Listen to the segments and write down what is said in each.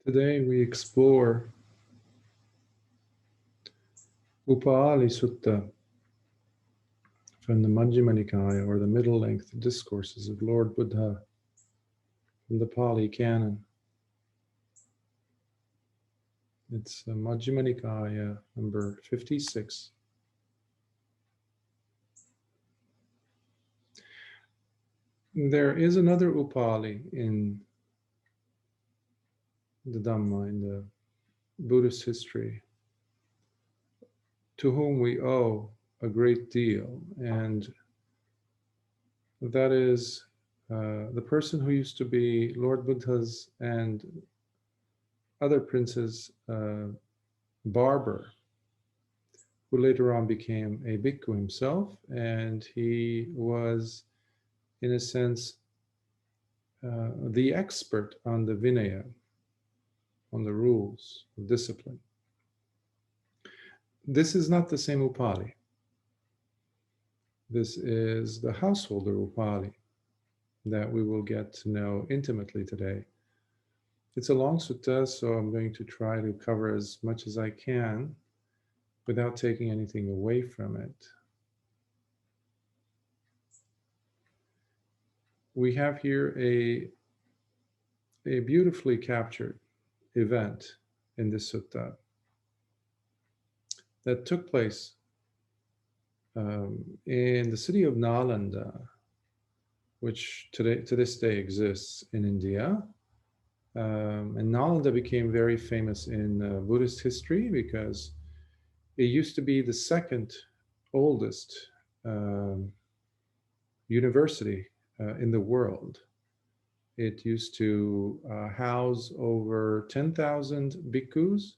Today we explore Upāli Sutta from the Majjhima Nikāya, or the middle-length discourses of Lord Buddha from the Pali Canon. It's Majjhima Nikāya number 56. There is another Upāli in the Dhamma, in the Buddhist history, to whom we owe a great deal, and that is the person who used to be Lord Buddha's and other princes' barber, who later on became a bhikkhu himself, and he was, in a sense, the expert on the Vinaya, on the rules of discipline. This is not the same Upāli. This is the householder Upāli that we will get to know intimately today. It's a long sutta, so I'm going to try to cover as much as I can without taking anything away from it. We have here a beautifully captured event in this sutta that took place in the city of Nalanda, which to this day exists in India. And Nalanda became very famous in Buddhist history because it used to be the second oldest university in the world. It used to house over 10,000 bhikkhus,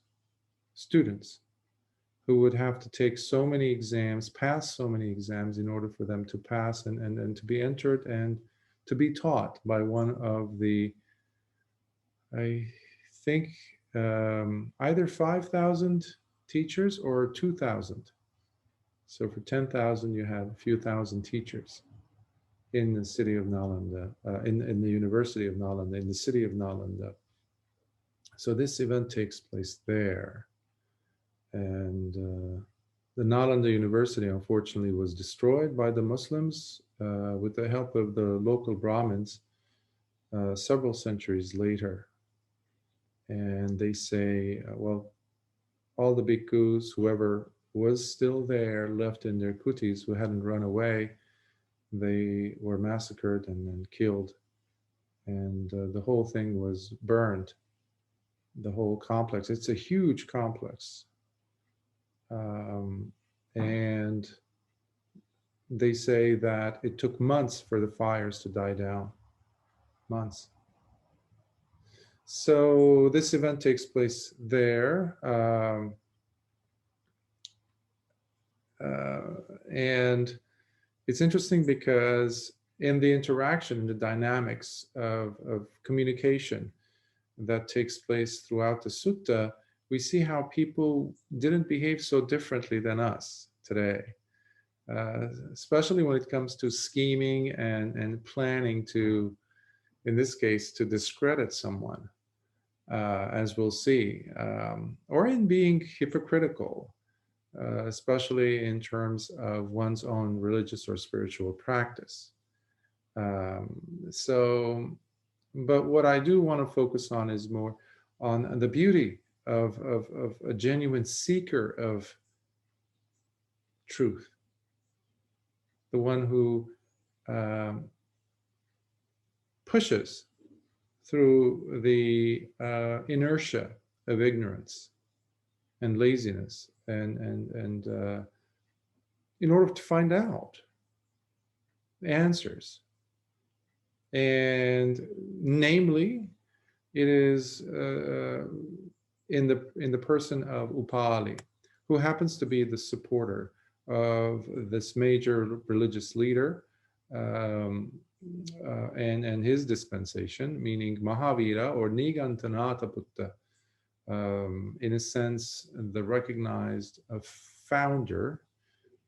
students, who would have to take so many exams, pass so many exams in order for them to pass and to be entered and to be taught by one of the, I think, either 5,000 teachers or 2,000. So for 10,000, you have a few thousand teachers in the city of Nalanda, in the University of Nalanda, in the city of Nalanda. So this event takes place there. And the Nalanda University, unfortunately, was destroyed by the Muslims with the help of the local Brahmins several centuries later. And they say, well, all the bhikkhus, whoever was still there, left in their kutis, who hadn't run away, they were massacred and then killed. And the whole thing was burned, the whole complex. It's a huge complex. And they say that it took months for the fires to die down. Months. So this event takes place there. And it's interesting because in the interaction, in the dynamics of communication that takes place throughout the sutta, we see how people didn't behave so differently than us today, especially when it comes to scheming and planning to, in this case, to discredit someone, as we'll see, or in being hypocritical, especially in terms of one's own religious or spiritual practice. But what I do want to focus on is more on the beauty of a genuine seeker of truth, the one who pushes through the inertia of ignorance and laziness and in order to find out answers. And namely, it is in the person of Upāli, who happens to be the supporter of this major religious leader and his dispensation, meaning Mahavira or Nigantanata Buddha, in a sense, the recognized founder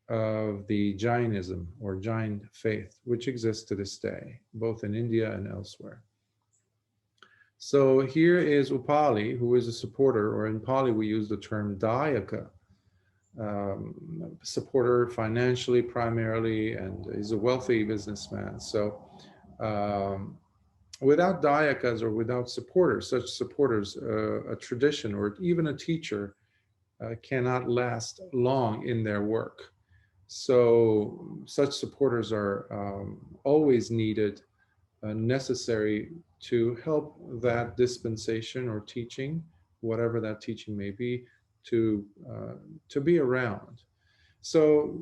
of the Jainism or Jain faith, which exists to this day, both in India and elsewhere. So here is Upāli, who is a supporter, or in Pali we use the term dayaka, supporter financially primarily, and he's a wealthy businessman. So um, without dayakas, or without supporters, such supporters, a tradition or even a teacher cannot last long in their work. So such supporters are always needed, necessary to help that dispensation or teaching, whatever that teaching may be, to to be around. So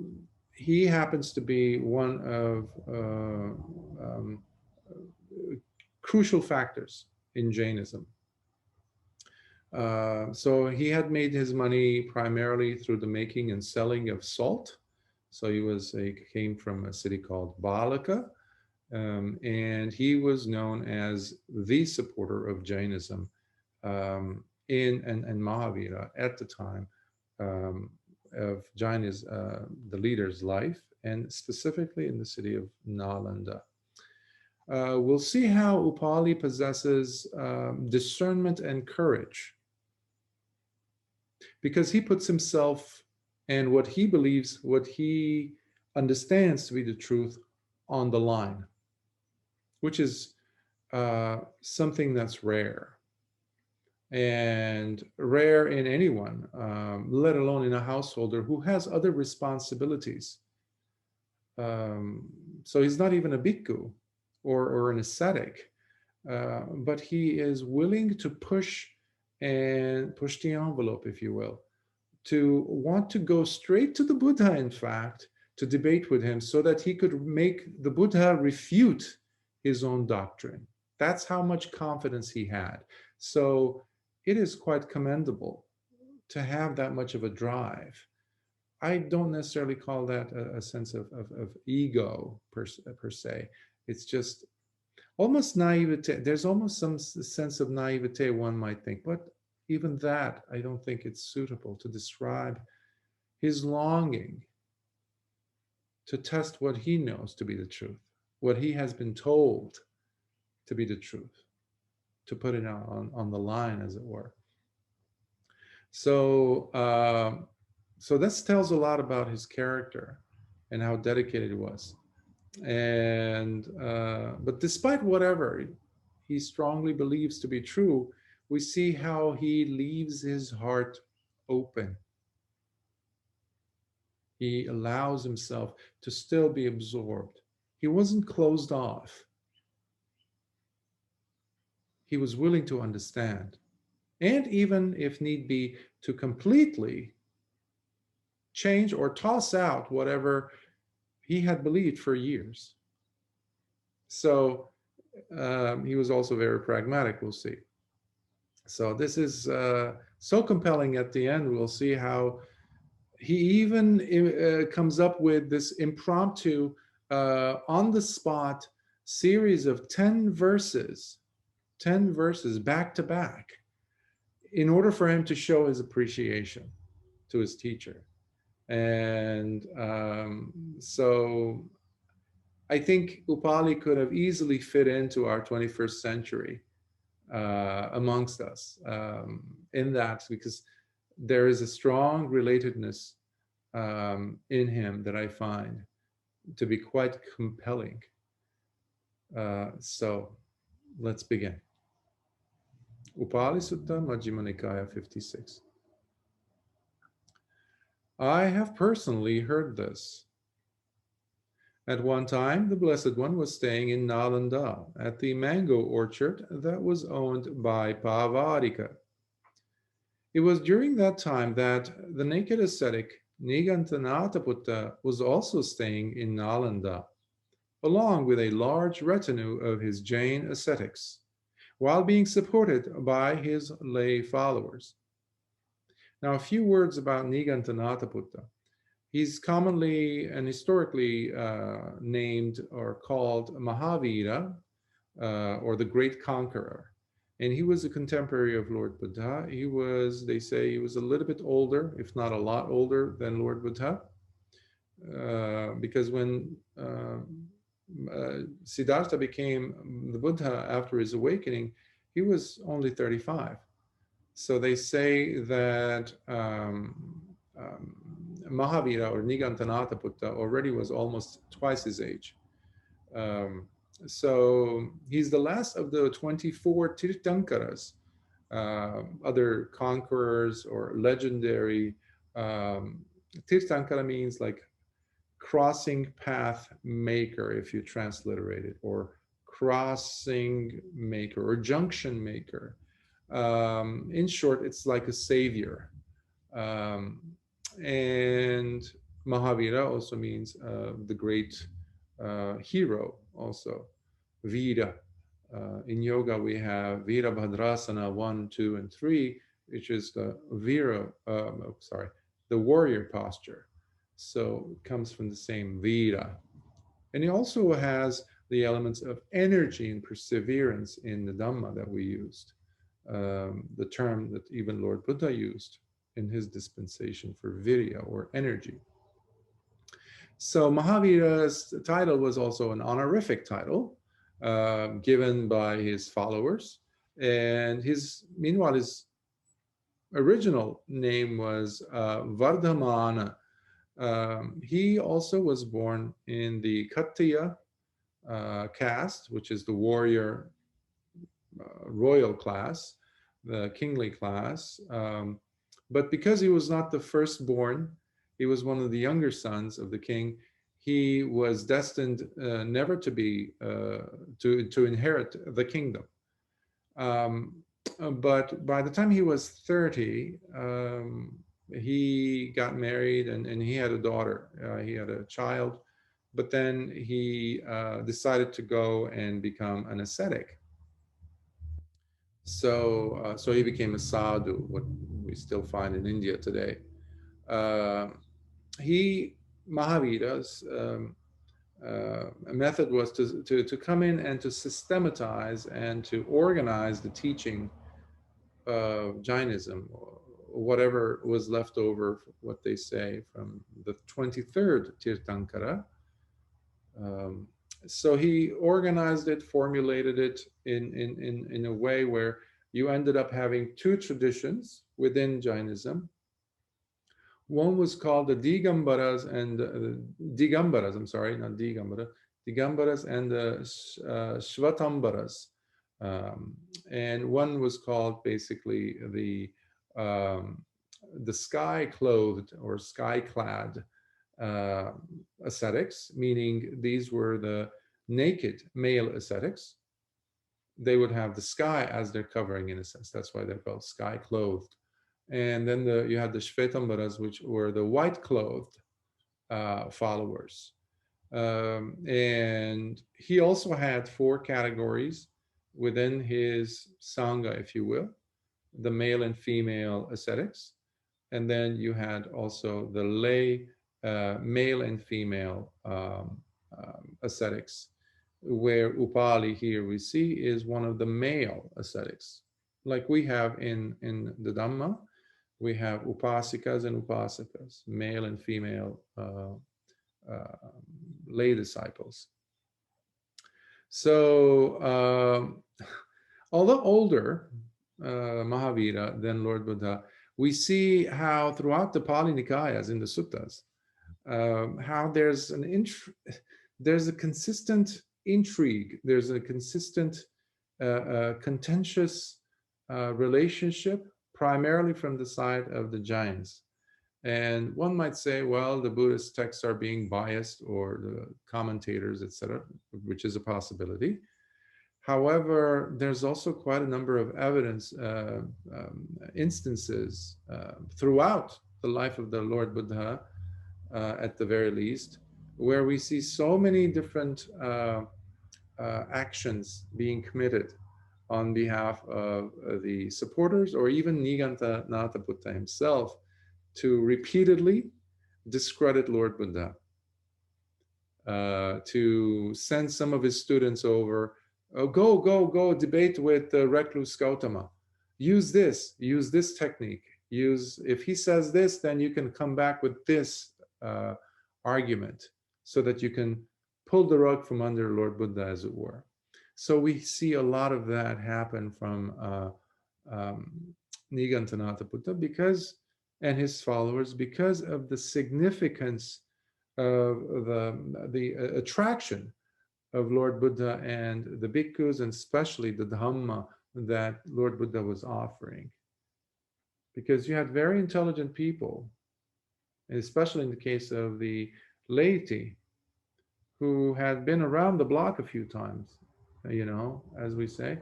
he happens to be one of crucial factors in Jainism. So he had made his money primarily through the making and selling of salt. So he came from a city called Balaka, and he was known as the supporter of Jainism in and Mahavira at the time um, of Jainism, the leader's life, and specifically in the city of Nalanda. We'll see how Upali possesses discernment and courage, because he puts himself and what he believes, what he understands to be the truth, on the line, which is something that's rare, and rare in anyone, let alone in a householder who has other responsibilities. Um, so he's not even a bhikkhu or an ascetic, but he is willing to push the envelope, if you will, to want to go straight to the Buddha, in fact, to debate with him so that he could make the Buddha refute his own doctrine. That's how much confidence he had. So it is quite commendable to have that much of a drive. I don't necessarily call that a sense of ego per se. It's just almost naivete. There's almost some sense of naivete, one might think, but even that, I don't think it's suitable to describe his longing to test what he knows to be the truth, what he has been told to be the truth, to put it on the line, as it were. So, so this tells a lot about his character and how dedicated he was. And but despite whatever he strongly believes to be true, we see how he leaves his heart open. He allows himself to still be absorbed. He wasn't closed off. He was willing to understand, and even if need be, to completely change or toss out whatever he had believed for years. So he was also very pragmatic, we'll see. So this is so compelling at the end. We'll see how he even comes up with this impromptu, on the spot series of 10 verses back to back, in order for him to show his appreciation to his teacher. And so I think Upali could have easily fit into our 21st century amongst us in that, because there is a strong relatedness in him that I find to be quite compelling. So let's begin. Upāli Sutta, Majjhima Nikāya 56. I have personally heard this. At one time, the Blessed One was staying in Nalanda at the mango orchard that was owned by Pavarika. It was during that time that the naked ascetic Niganthanataputta was also staying in Nalanda, along with a large retinue of his Jain ascetics, while being supported by his lay followers. Now, a few words about Niganthanataputta. He's commonly and historically named or called Mahavira, or the Great Conqueror. And he was a contemporary of Lord Buddha. He was, they say, he was a little bit older, if not a lot older than Lord Buddha. Because when Siddhartha became the Buddha after his awakening, he was only 35. So they say that Mahavira or Nigantanatha Buddha already was almost twice his age. Um, so he's the last of the 24 Tirthankaras, other conquerors or legendary. Um, Tirthankara means like crossing path maker, if you transliterate it, or crossing maker or junction maker. In short, it's like a savior. Um, and Mahavira also means the great hero, also. Vira. In yoga, we have Virabhadrasana 1, 2, and 3, which is the the warrior posture. So it comes from the same Vira. And it also has the elements of energy and perseverance in the Dhamma that we used, the term that even Lord Buddha used in his dispensation for virya or energy. So Mahavira's title was also an honorific title given by his followers. And meanwhile, his original name was Vardhamana. He also was born in the Kshatriya caste, which is the warrior royal class, the kingly class. But because he was not the firstborn, he was one of the younger sons of the king. He was destined never to be to inherit the kingdom. Um, but by the time he was 30, he got married and he had a daughter. He had a child, but then he decided to go and become an ascetic. So he became a sadhu, what we still find in India today. Uh, he Mahavira's method was to come in and to systematize and to organize the teaching of Jainism, or whatever was left over, what they say, from the 23rd Tirthankara. Um, so he organized it, formulated it in a way where you ended up having two traditions within Jainism. One was called the Digambaras and Digambaras, I'm sorry, not Digambara, Digambaras and the Shvatambaras. And one was called basically the sky clothed or sky clad uh, ascetics, meaning these were the naked male ascetics. They would have the sky as their covering, in a sense. That's why they're called sky clothed. And then you had the Shvetambaras, which were the white clothed followers. And he also had four categories within his Sangha, if you will, the male and female ascetics. And then you had also the lay male and female ascetics, where Upāli here we see is one of the male ascetics. Like we have in the Dhamma, we have upasikas and upasakas, male and female lay disciples. So, although older, Mahavira than Lord Buddha, we see how throughout the Pali Nikāyas in the suttas, how there's a consistent intrigue, there's a consistent contentious relationship, primarily from the side of the Jains. And one might say, well, the Buddhist texts are being biased, or the commentators, etc., which is a possibility. However, there's also quite a number of evidence instances throughout the life of the Lord Buddha, at the very least, where we see so many different actions being committed on behalf of the supporters, or even Nigantanatha Buddha himself, to repeatedly discredit Lord Buddha, to send some of his students over. Oh, go debate with recluse Gautama. Use this technique. If he says this, then you can come back with this argument, so that you can pull the rug from under Lord Buddha, as it were. So we see a lot of that happen from um, Nigantanatha Buddha because, and his followers, because of the significance of the attraction of Lord Buddha and the bhikkhus, and especially the Dhamma that Lord Buddha was offering. Because you had very intelligent people, especially in the case of the laity, who had been around the block a few times, as we say.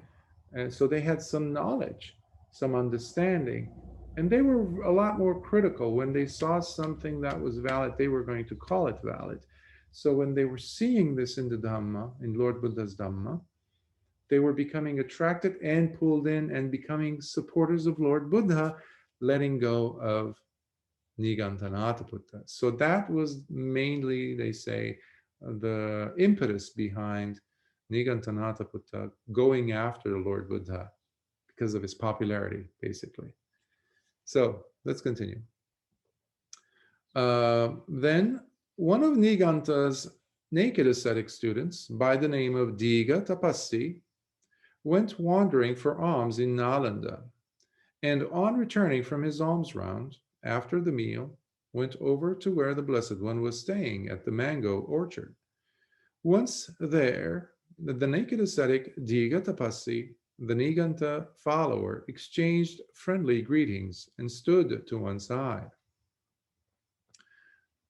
And so they had some knowledge, some understanding, and they were a lot more critical. When they saw something that was valid, they were going to call it valid. So when they were seeing this in the Dhamma, in Lord Buddha's Dhamma, they were becoming attracted and pulled in and becoming supporters of Lord Buddha, letting go of Nigantanatha Buddha. So that was mainly, they say, the impetus behind Nigantanatha Buddha going after the Lord Buddha because of his popularity, basically. So let's continue. Then one of Niganta's naked ascetic students, by the name of Diga Tapassi, went wandering for alms in Nalanda, and on returning from his alms round, after the meal, went over to where the Blessed One was staying at the mango orchard. Once there, the naked ascetic Diga Tapassi, the Niganta follower, exchanged friendly greetings and stood to one side.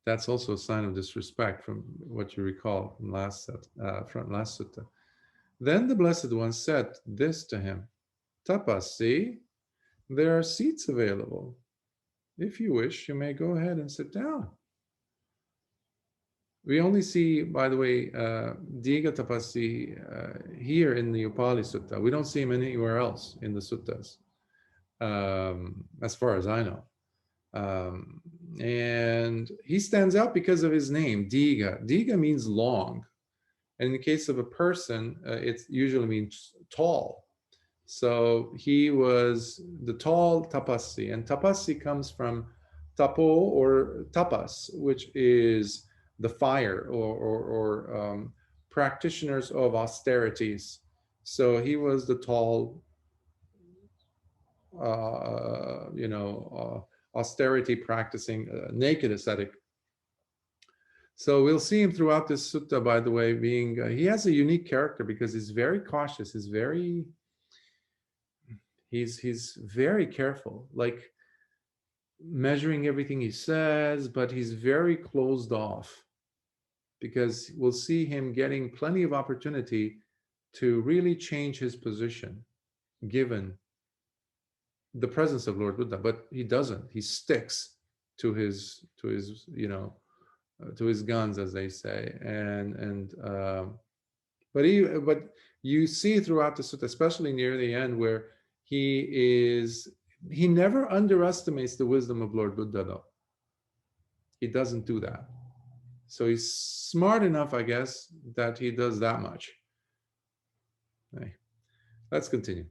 That's also a sign of disrespect from what you recall from last sutta. Then the Blessed One said this to him, Tapassi, there are seats available. If you wish, you may go ahead and sit down. We only see, by the way, Diga Tapassi here in the Upāli Sutta. We don't see him anywhere else in the suttas, as far as I know. And he stands out because of his name, Diga. Diga means long. And in the case of a person, it usually means tall. So he was the tall tapassi, and tapassi comes from tapo or tapas, which is the fire or practitioners of austerities. So he was the tall, austerity practicing naked ascetic. So we'll see him throughout this sutta, by the way, being, he has a unique character because he's very cautious, he's very careful, like measuring everything he says, but he's very closed off because we'll see him getting plenty of opportunity to really change his position given the presence of Lord Buddha, but he doesn't. He sticks to his to his guns, as they say, but you see throughout the sutta, especially near the end, where he never underestimates the wisdom of Lord Buddha, though. He doesn't do that. So he's smart enough, I guess, that he does that much. Okay. Let's continue.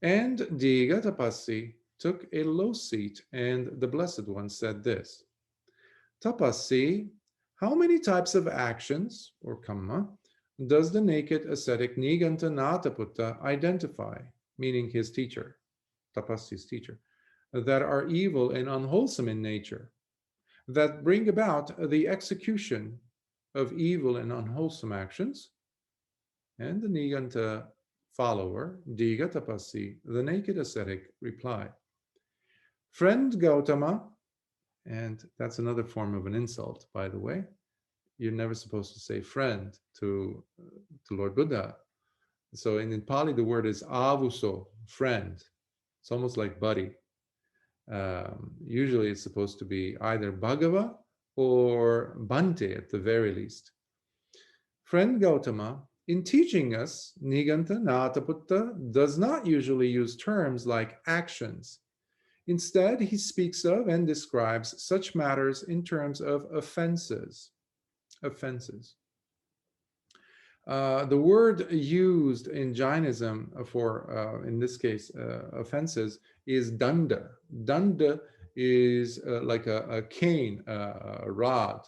And Diga Tapassi took a low seat, and the Blessed One said this, Tapassi, how many types of actions, or kamma, does the naked ascetic Nigantanatha Buddha identify, meaning his teacher, Tapassi's teacher, that are evil and unwholesome in nature, that bring about the execution of evil and unwholesome actions? And the Niganta follower, Diga Tapassi, the naked ascetic, replied, Friend Gautama, and that's another form of an insult, by the way. You're never supposed to say friend to Lord Buddha. So in Pali, the word is avuso, friend. It's almost like buddy. Usually it's supposed to be either Bhagava or Bhante at the very least. Friend Gautama, in teaching us, Nigantanatha Buddha does not usually use terms like actions. Instead, he speaks of and describes such matters in terms of offenses. Offenses. The word used in Jainism for, in this case, offenses is danda. Danda is like a cane, a rod,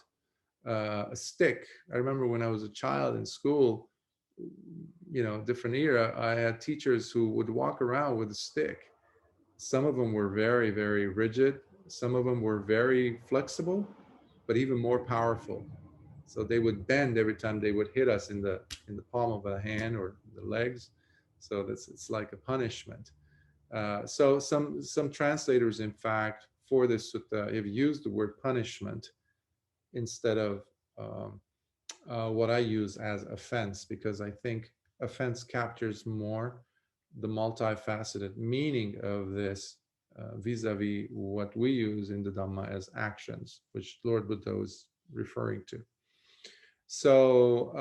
a stick. I remember when I was a child in school, different era, I had teachers who would walk around with a stick. Some of them were very, very rigid. Some of them were very flexible, but even more powerful. So they would bend every time they would hit us in the palm of a hand or the legs. So it's like a punishment. So some translators, in fact, for this sutta have used the word punishment instead of um, what I use as offense, because I think offense captures more the multifaceted meaning of this vis-a-vis what we use in the Dhamma as actions, which Lord Buddha was referring to. So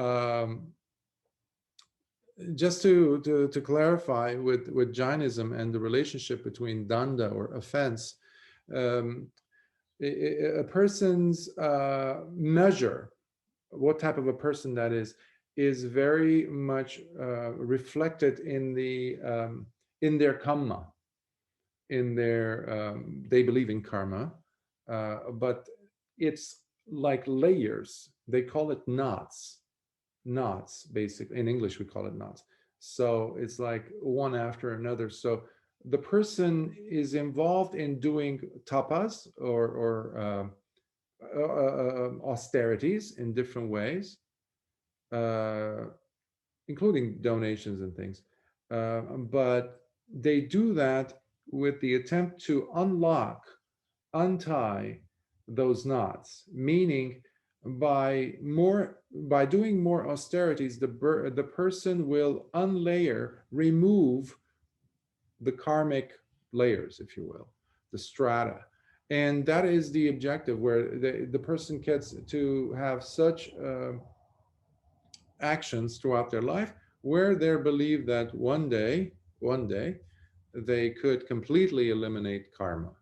just to clarify with Jainism and the relationship between danda or offense, um, a person's measure, what type of a person that is very much reflected in their kamma, in their they believe in karma, but it's like layers. They call it knots, basically. In English we call it knots. So it's like one after another. So the person is involved in doing tapas or austerities in different ways, uh, including donations and things. But they do that with the attempt to untie those knots, meaning by doing more austerities, the person will remove the karmic layers, if you will, the strata. And that is the objective, where the person gets to have such actions throughout their life where they believe that one day, they could completely eliminate karma.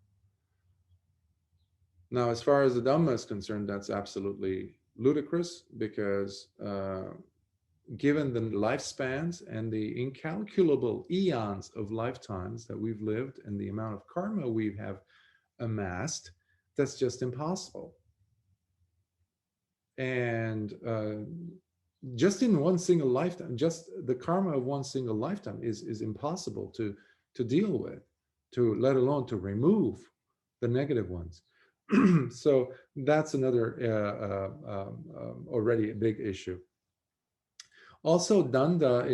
Now, as far as the Dhamma is concerned, that's absolutely ludicrous, because given the lifespans and the incalculable eons of lifetimes that we've lived and the amount of karma we have amassed, that's just impossible. And just in one single lifetime, just the karma of one single lifetime is impossible to deal with, to let alone to remove the negative ones. So that's another already a big issue. Also, danda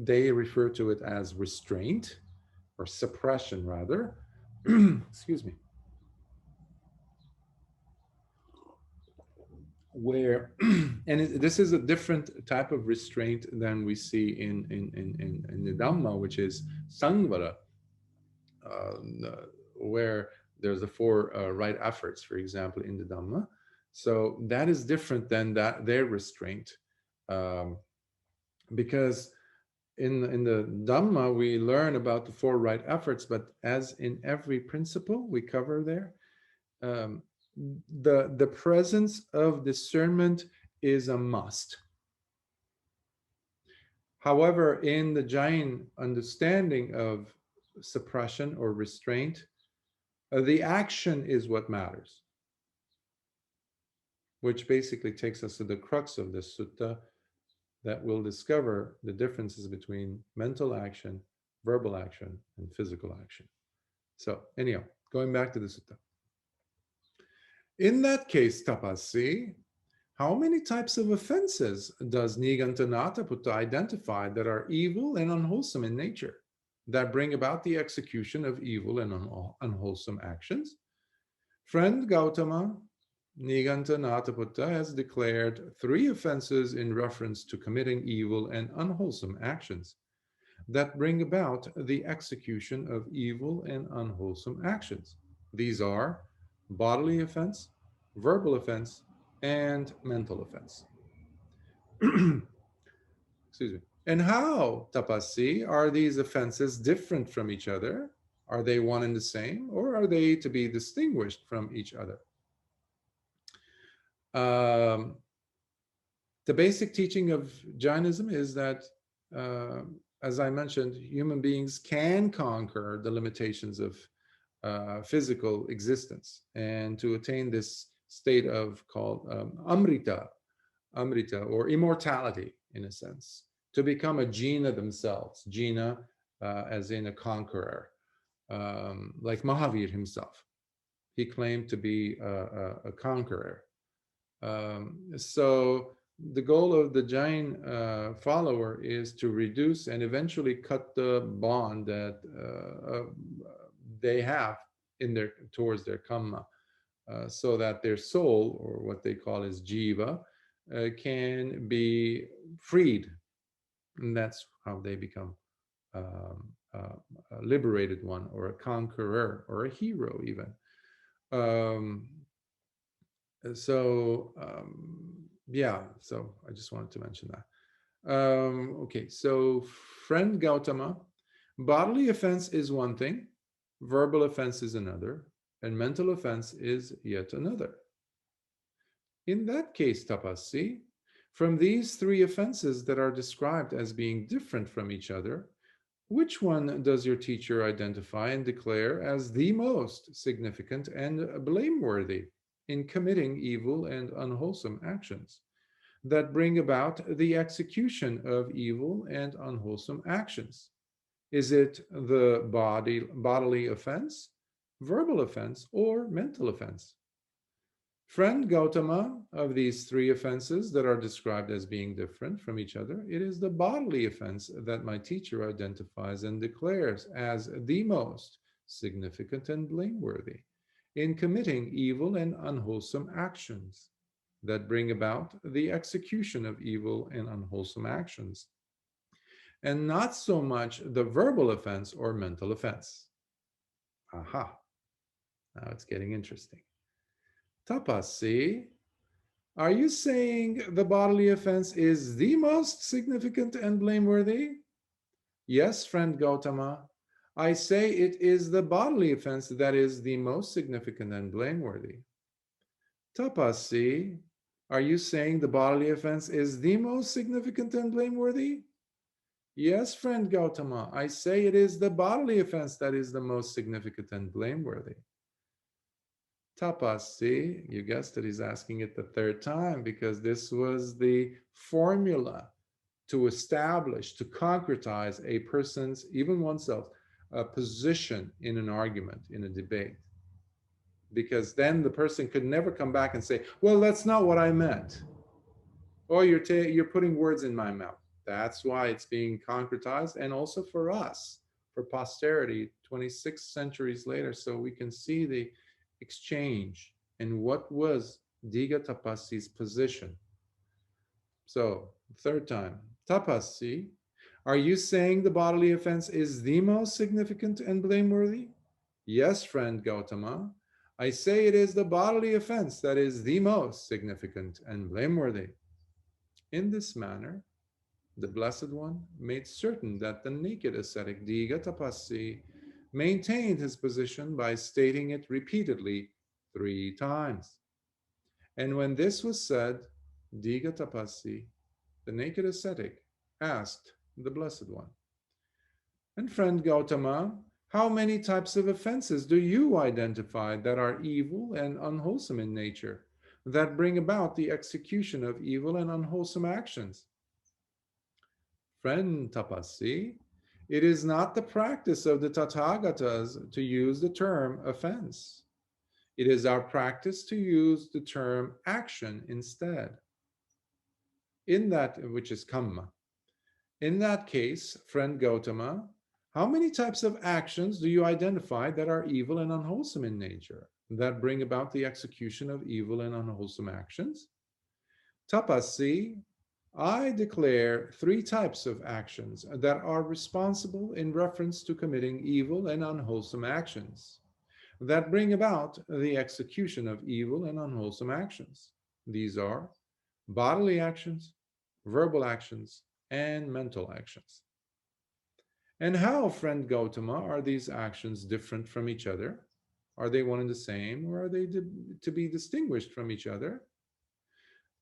they refer to it as restraint or suppression, rather. Excuse me. Where, and this is a different type of restraint than we see in the Dhamma, which is sangvara, where there's the four right efforts, for example, in the Dhamma. So that is different than their restraint, um, because in the Dhamma we learn about the four right efforts, but as in every principle we cover there, um, the presence of discernment is a must. However, in the Jain understanding of suppression or restraint, the action is what matters, which basically takes us to the crux of this sutta, that will discover the differences between mental action, verbal action, and physical action. So, anyhow, going back to the sutta. In that case, Tapasi, how many types of offenses does Nigantanataputta identify that are evil and unwholesome in nature, that bring about the execution of evil and unwholesome actions? Friend Gautama, Nigantanataputta has declared 3 offenses in reference to committing evil and unwholesome actions that bring about the execution of evil and unwholesome actions. These are bodily offense, verbal offense, and mental offense. Excuse me. And how, Tapasi, are these offenses different from each other? Are they one and the same, or are they to be distinguished from each other? The basic teaching of Jainism is that, as I mentioned, human beings can conquer the limitations of physical existence, and to attain this state of called amrita, Amrita, or immortality in a sense, to become a Jina themselves. Jina, as in a conqueror, like Mahavir himself. He claimed to be a conqueror. So the goal of the Jain follower is to reduce and eventually cut the bond that they have in their towards their kamma, so that their soul, or what they call as jiva, can be freed, and that's how they become a liberated one, or a conqueror, or a hero even. Um, yeah, so I just wanted to mention that. Okay, so friend Gautama, bodily offense is one thing, verbal offense is another, and mental offense is yet another. In that case, Tapassi, from these three offenses that are described as being different from each other, which one does your teacher identify and declare as the most significant and blameworthy in committing evil and unwholesome actions that bring about the execution of evil and unwholesome actions? Is it the bodily offense, verbal offense, or mental offense? Friend Gautama, of these three offenses that are described as being different from each other, it is the bodily offense that my teacher identifies and declares as the most significant and blameworthy in committing evil and unwholesome actions that bring about the execution of evil and unwholesome actions, and not so much the verbal offense or mental offense. Aha, now it's getting interesting. Tapassi, are you saying the bodily offense is the most significant and blameworthy? Yes, friend Gautama. I say it is the bodily offense that is the most significant and blameworthy. Tapassi, are you saying the bodily offense is the most significant and blameworthy? Yes, friend Gautama. I say it is the bodily offense that is the most significant and blameworthy. Tapassi, you guessed it, he's asking it the third time because this was the formula to establish, to concretize a person's, even oneself, position in an argument, in a debate. Because then the person could never come back and say, well, that's not what I meant. Or you're putting words in my mouth. That's why it's being concretized, and also for us, for posterity, 26 centuries later, so we can see the exchange and what was Diga Tapassi's position. So, third time, Tapassi, are you saying the bodily offense is the most significant and blameworthy? Yes, friend Gautama. I say it is the bodily offense that is the most significant and blameworthy. In this manner, the Blessed One made certain that the naked ascetic Diga Tapassi maintained his position by stating it repeatedly 3 times. And when this was said, Diga Tapassi, the naked ascetic, asked the Blessed One, and friend Gautama, how many types of offenses do you identify that are evil and unwholesome in nature, that bring about the execution of evil and unwholesome actions? Friend Tapassi, it is not the practice of the Tathagatas to use the term offense. It is our practice to use the term action instead. In that, which is kamma. In that case, friend Gautama, how many types of actions do you identify that are evil and unwholesome in nature, that bring about the execution of evil and unwholesome actions? Tapassi, I declare 3 types of actions that are responsible in reference to committing evil and unwholesome actions, that bring about the execution of evil and unwholesome actions. These are bodily actions, verbal actions, and mental actions. And how, friend Gautama, are these actions different from each other? Are they one and the same, or are they to be distinguished from each other?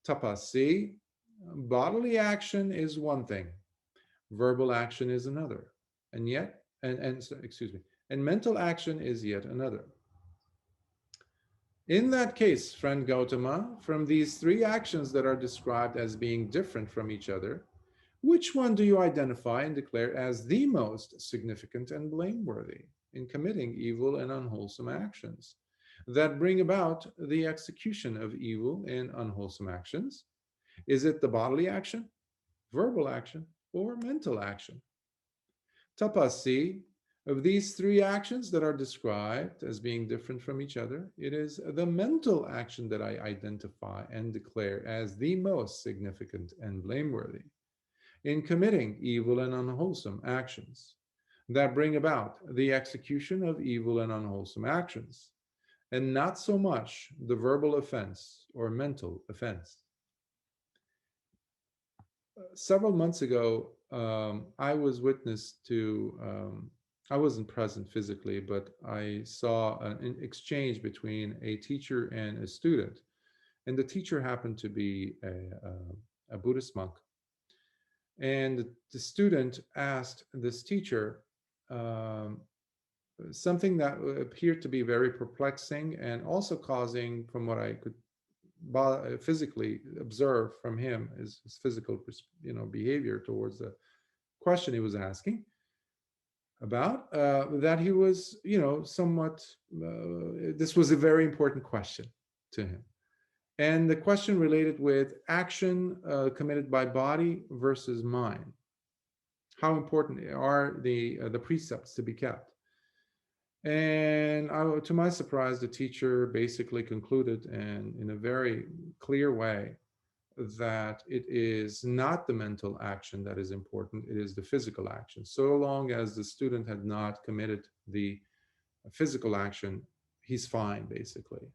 Tapassi, bodily action is one thing, verbal action is another, and yet, and excuse me, and mental action is yet another. In that case, friend Gautama, from these three actions that are described as being different from each other, which one do you identify and declare as the most significant and blameworthy in committing evil and unwholesome actions that bring about the execution of evil and unwholesome actions? Is it the bodily action, verbal action, or mental action? Tapasi, of these three actions that are described as being different from each other, it is the mental action that I identify and declare as the most significant and blameworthy in committing evil and unwholesome actions that bring about the execution of evil and unwholesome actions, and not so much the verbal offense or mental offense. Several months ago, I was witness to, I wasn't present physically, but I saw an exchange between a teacher and a student. And the teacher happened to be a Buddhist monk. And the student asked this teacher um, something that appeared to be very perplexing and also causing, from what I could physically observe from him, his physical behavior towards the question he was asking about, that he was somewhat this was a very important question to him. And the question related with action committed by body versus mind. How important are the precepts to be kept? And to my surprise, the teacher basically concluded, and in a very clear way, that it is not the mental action that is important, it is the physical action. So long as the student had not committed the physical action, he's fine, basically.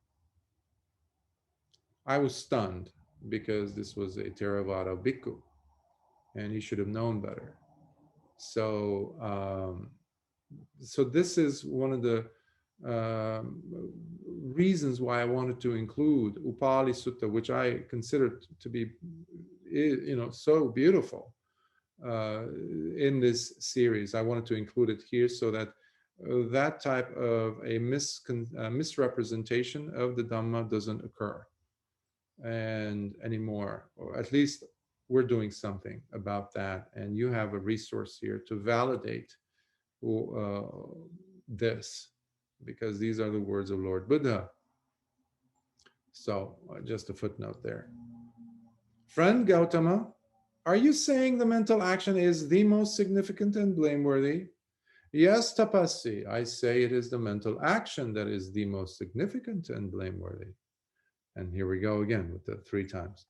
I was stunned because this was a Theravada Bhikkhu, and he should have known better. So, so this is one of the um, reasons why I wanted to include Upāli Sutta, which I consider to be, so beautiful in this series. I wanted to include it here so that that type of a misrepresentation of the Dhamma doesn't occur and anymore, or at least we're doing something about that. And you have a resource here to validate uh, this, because these are the words of Lord Buddha. So just a footnote there. Friend Gautama, are you saying the mental action is the most significant and blameworthy? Yes, Tapasi, I say it is the mental action that is the most significant and blameworthy. And here we go again with the three times.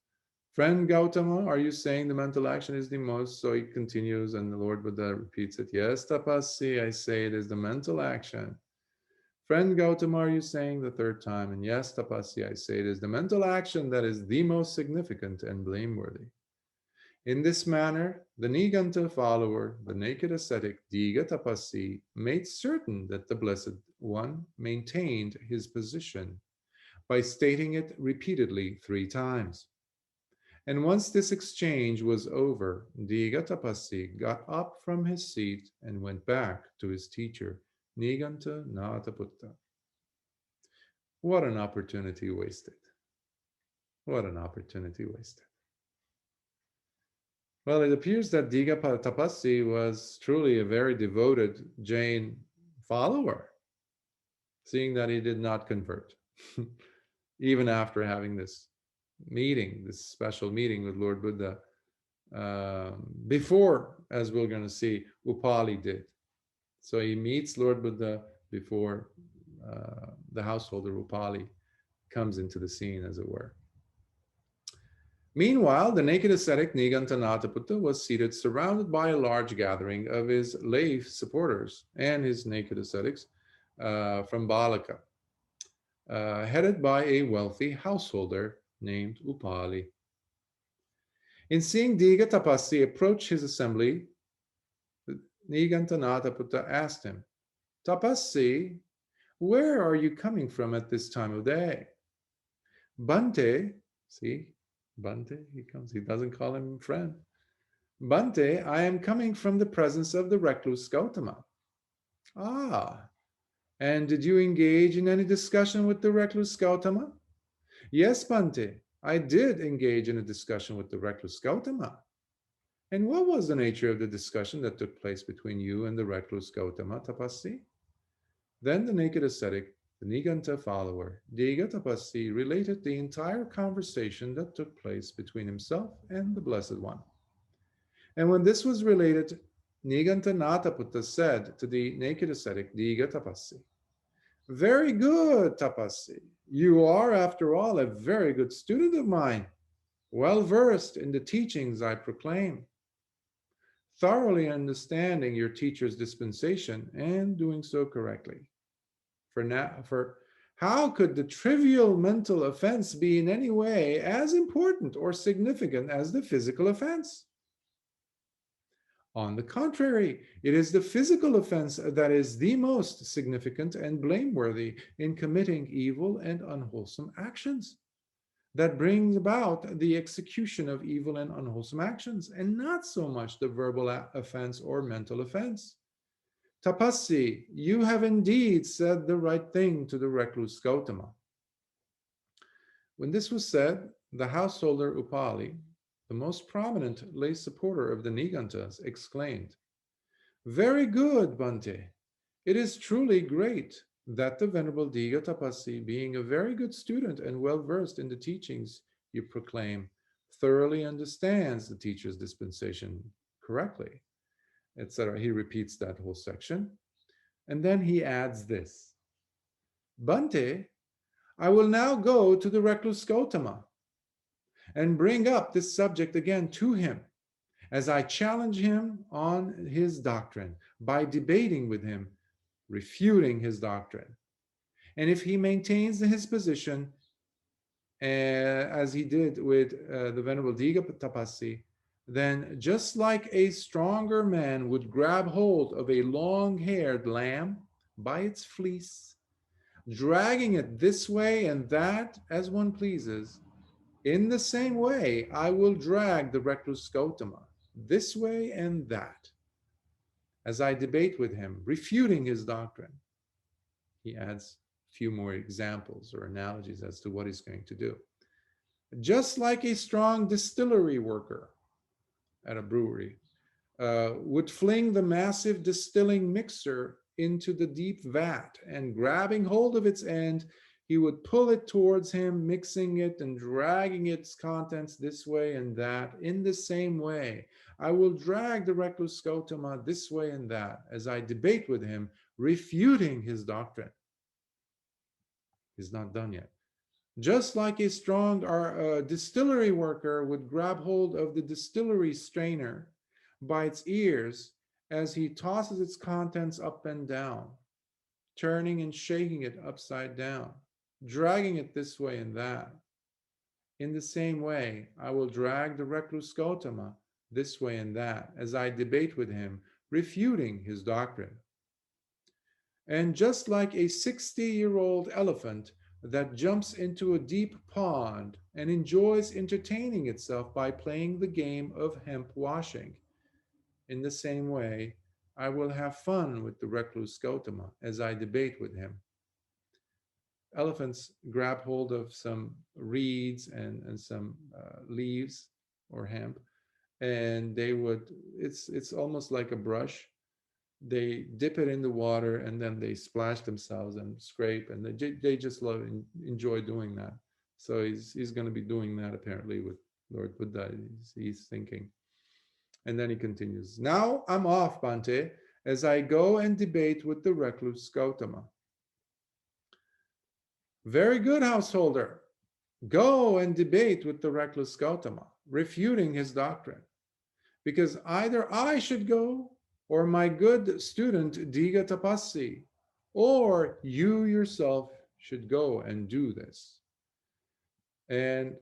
Friend Gautama, are you saying the mental action is the most? So he continues, and the Lord Buddha repeats it. Yes, Tapasi, I say it is the mental action. Friend Gautama, are you saying the third time? And yes, Tapasi, I say it is the mental action that is the most significant and blameworthy. In this manner, the Niganta follower, the naked ascetic Diga Tapasi, made certain that the Blessed One maintained his position by stating it repeatedly 3 times. And once this exchange was over, Diga Tapasi got up from his seat and went back to his teacher, Niganta Nataputta. What an opportunity wasted. What an opportunity wasted. Well, it appears that Diga Tapasi was truly a very devoted Jain follower, seeing that he did not convert, even after having this meeting, this special meeting with Lord Buddha, before, as we're going to see, Upāli did. So he meets Lord Buddha before the householder Upāli comes into the scene, as it were. Meanwhile, the naked ascetic Nigantanataputta was seated surrounded by a large gathering of his lay supporters and his naked ascetics from Balaka, headed by a wealthy householder named Upāli. In seeing Diga Tapasi approach his assembly, Nigantanataputta asked him, Tapasi, where are you coming from at this time of day? Bhante, see, Bhante, he comes, he doesn't call him friend. Bhante, I am coming from the presence of the recluse Gautama. Ah, And did you engage in any discussion with the recluse Gautama? Yes, Bhante, I did engage in a discussion with the recluse Gautama. And what was the nature of the discussion that took place between you and the recluse Gautama Tapassi? Then the naked ascetic, the Niganta follower, Diga Tapassi, related the entire conversation that took place between himself and the Blessed One. And when this was related, Niganta Nataputta said to the naked ascetic, Diga Tapassi, very good, Tapassi. You are, after all, a very good student of mine, well versed in the teachings I proclaim, thoroughly understanding your teacher's dispensation and doing so correctly. For how could the trivial mental offense be in any way as important or significant as the physical offense? On the contrary, it is the physical offense that is the most significant and blameworthy in committing evil and unwholesome actions, that brings about the execution of evil and unwholesome actions, and not so much the verbal offense or mental offense. Tapassi, you have indeed said the right thing to the recluse Gautama. When this was said, the householder Upāli, the most prominent lay supporter of the Nigantas, exclaimed, very good, Bhante. It is truly great that the Venerable Diga Tapassi, being a very good student and well versed in the teachings you proclaim, thoroughly understands the teacher's dispensation correctly, etc. He repeats that whole section. And then he adds this, Bhante, I will now go to the recluse Gautama and bring up this subject again to him, as I challenge him on his doctrine by debating with him, refuting his doctrine. And if he maintains his position, as he did with the Venerable Diga Tapassi, then just like a stronger man would grab hold of a long-haired lamb by its fleece, dragging it this way and that as one pleases, in the same way I will drag the recluse Gautama this way and that, as I debate with him, refuting his doctrine. He adds a few more examples or analogies as to what he's going to do. Just like a strong distillery worker at a brewery would fling the massive distilling mixer into the deep vat, and grabbing hold of its end, he would pull it towards him, mixing it and dragging its contents this way and that. In the same way, I will drag the recluse Gautama this way and that, as I debate with him, refuting his doctrine. He's not done yet. Just like a strong distillery worker would grab hold of the distillery strainer by its ears as he tosses its contents up and down, turning and shaking it upside down, dragging it this way and that. In the same way, I will drag the recluse Gautama this way and that, as I debate with him, refuting his doctrine. And just like a 60-year-old elephant that jumps into a deep pond and enjoys entertaining itself by playing the game of hemp washing, in the same way, I will have fun with the recluse Gautama as I debate with him. Elephants grab hold of some reeds and some leaves or hemp, and they would, it's almost like a brush. They dip it in the water and then they splash themselves and scrape, and they just love and enjoy doing that. So he's going to be doing that apparently with Lord Buddha. He's thinking. And then he continues, now I'm off, Bhante, as I go and debate with the recluse Gautama. Very good, householder. Go and debate with the recluse Gautama, refuting his doctrine. Because either I should go, or my good student Diga Tapassi, or you yourself should go and do this. And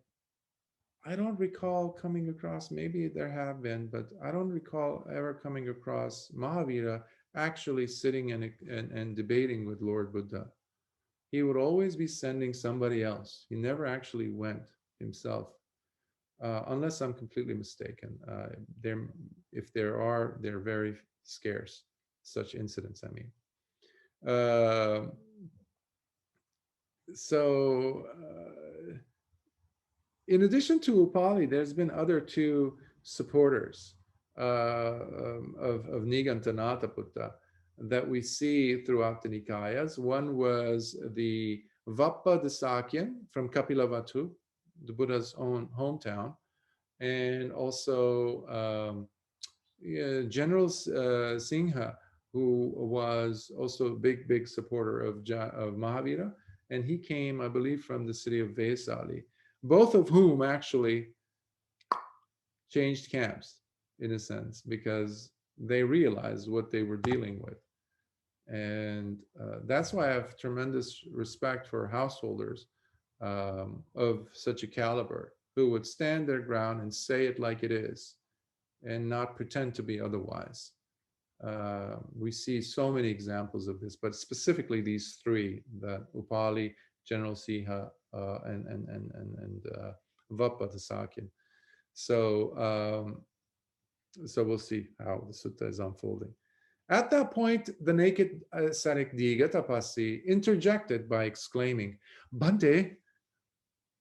I don't recall coming across, maybe there have been, but I don't recall ever coming across Mahavira actually sitting and debating with Lord Buddha. He would always be sending somebody else. He never actually went himself. Unless I'm completely mistaken. If there are, they're very scarce, such incidents, I mean. Uh, so, in addition to Upali, there's been other two supporters of Nigantanatha Putta that we see throughout the Nikayas. One was the Vappa the Sakyan from Kapilavatu, the Buddha's own hometown, and also yeah, General Singha, who was also a big supporter of Mahavira, and he came, I believe, from the city of Vesali, both of whom actually changed camps in a sense because they realized what they were dealing with. And that's why I have tremendous respect for householders of such a caliber who would stand their ground and say it like it is and not pretend to be otherwise. We see so many examples of this, but specifically these three: that Upali, General Siha, and Vappa the Sakyan. So, so we'll see how the sutta is unfolding. At that point, the naked ascetic Digatapasi interjected by exclaiming, "Bhante,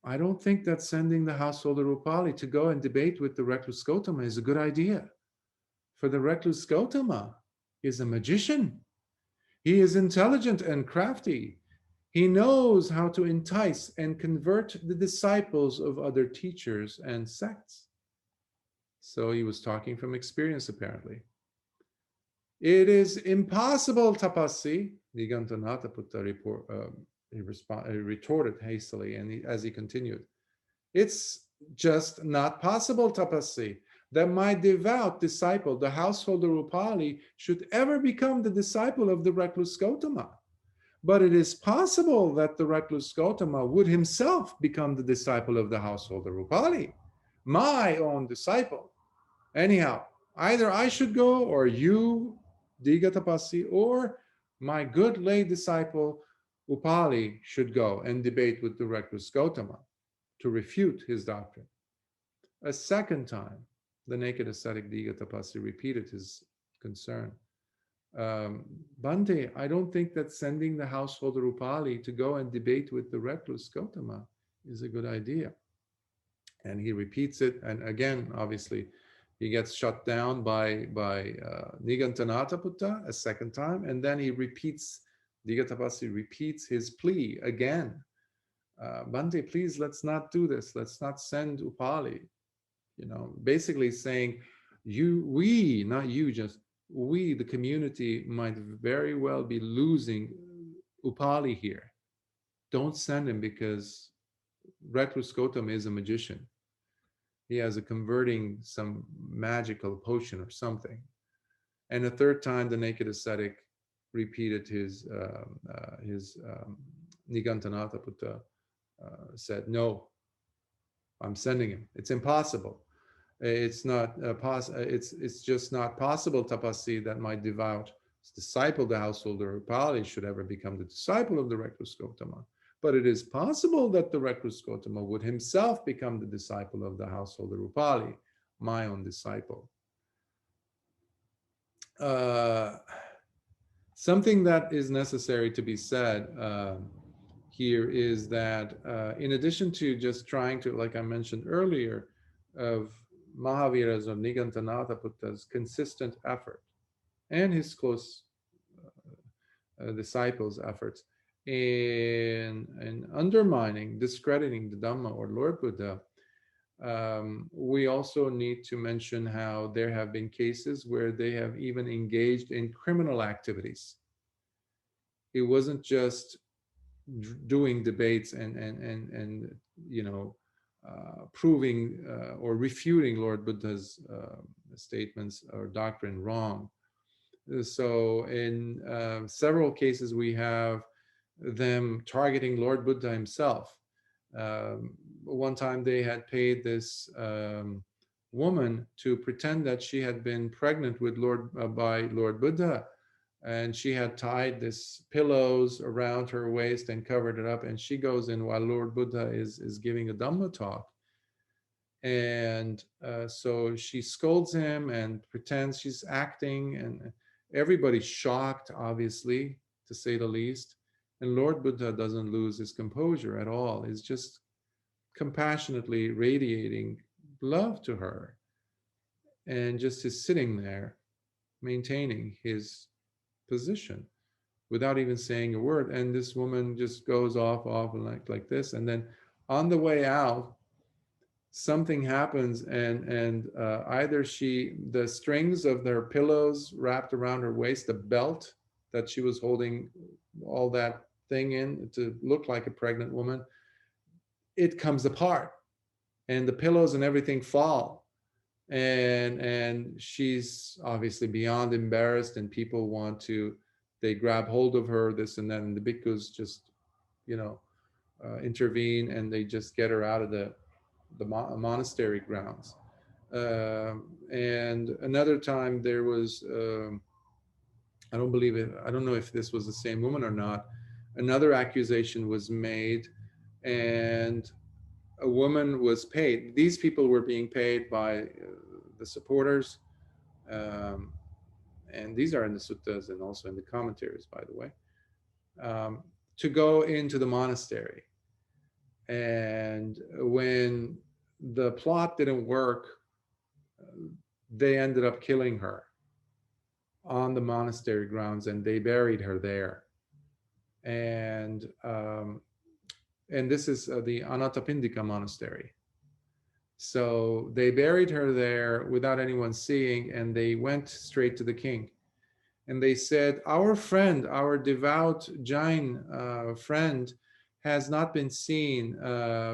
I don't think that sending the householder Upali to go and debate with the recluse Gotama is a good idea. For the recluse Gotama is a magician. He is intelligent and crafty. He knows how to entice and convert the disciples of other teachers and sects." So he was talking from experience, apparently. "It is impossible, Tapasi," Nigantanatha Putta retorted hastily, and as he continued, "It's just not possible, Tapasi, that my devout disciple, the householder Upali, should ever become the disciple of the recluse Gotama. But it is possible that the recluse Gotama would himself become the disciple of the householder Upali, my own disciple. Anyhow, either I should go, or you, Digatapasi, or my good lay disciple Upali should go and debate with the recluse Gotama to refute his doctrine." A second time, the naked ascetic Digatapasi repeated his concern. "Bhante, I don't think that sending the householder Upali to go and debate with the recluse Gotama is a good idea." And he repeats it, and again, obviously, he gets shut down by Nigantanatha Putta a second time, and then Digatapasi repeats his plea again. "Bhante, please, let's not do this. Let's not send Upali." Basically saying, we, not you, just we, the community, might very well be losing Upali here. Don't send him because recluse Gotama is a magician. He has a converting some magical potion or something. And a third time, the naked ascetic repeated his Nigantanatha Putta said, "No, I'm sending him. It's impossible. It's not it's just not possible, Tapasi, that my devout disciple, the householder Upali, should ever become the disciple of the recluse Gotama. But it is possible that the recluse Gotama would himself become the disciple of the householder Upali, my own disciple." Something that is necessary to be said here is that in addition to just trying to, like I mentioned earlier, of Mahavira's or Nigantanatha Putta's consistent effort and his close disciples' efforts in undermining, discrediting the Dhamma or Lord Buddha, we also need to mention how there have been cases where they have even engaged in criminal activities. It wasn't just doing debates and proving or refuting Lord Buddha's statements or doctrine wrong. So in several cases, we have them targeting Lord Buddha himself. One time they had paid this woman to pretend that she had been pregnant with by Lord Buddha, and she had tied this pillows around her waist and covered it up, and she goes in while Lord Buddha is giving a Dhamma talk. And so she scolds him and pretends she's acting, and everybody's shocked, obviously, to say the least. And Lord Buddha doesn't lose his composure at all. He's just compassionately radiating love to her, and just is sitting there maintaining his position without even saying a word. And this woman just goes off like this. And then on the way out, something happens, and either the strings of their pillows wrapped around her waist, the belt that she was holding all that thing in to look like a pregnant woman, it comes apart, and the pillows and everything fall, and she's obviously beyond embarrassed, and people they grab hold of her, this and that, and the bhikkhus just, you know, intervene, and they just get her out of the monastery grounds. And another time there was, I don't believe it, I don't know if this was the same woman or not, another accusation was made, and a woman was paid. These people were being paid by the supporters, um, and these are in the suttas and also in the commentaries, by the way, to go into the monastery. And when the plot didn't work, they ended up killing her on the monastery grounds, and they buried her there. And this is the Anathapindika monastery. So they buried her there without anyone seeing, and they went straight to the king. And they said, our friend, our devout Jain friend, has not been seen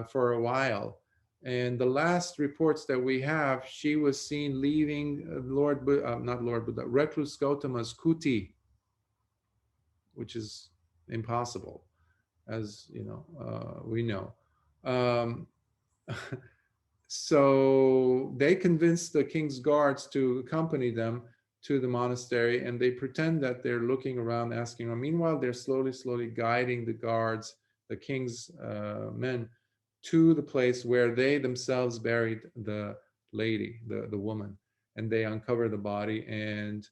for a while. And the last reports that we have, she was seen leaving not Lord Buddha, Recluse Gautama's kuti, which is impossible, as you know, we know. So they convinced the king's guards to accompany them to the monastery, and they pretend that they're looking around, asking. Meanwhile, they're slowly guiding the guards, the king's men, to the place where they themselves buried the lady, the woman, and they uncover the body, and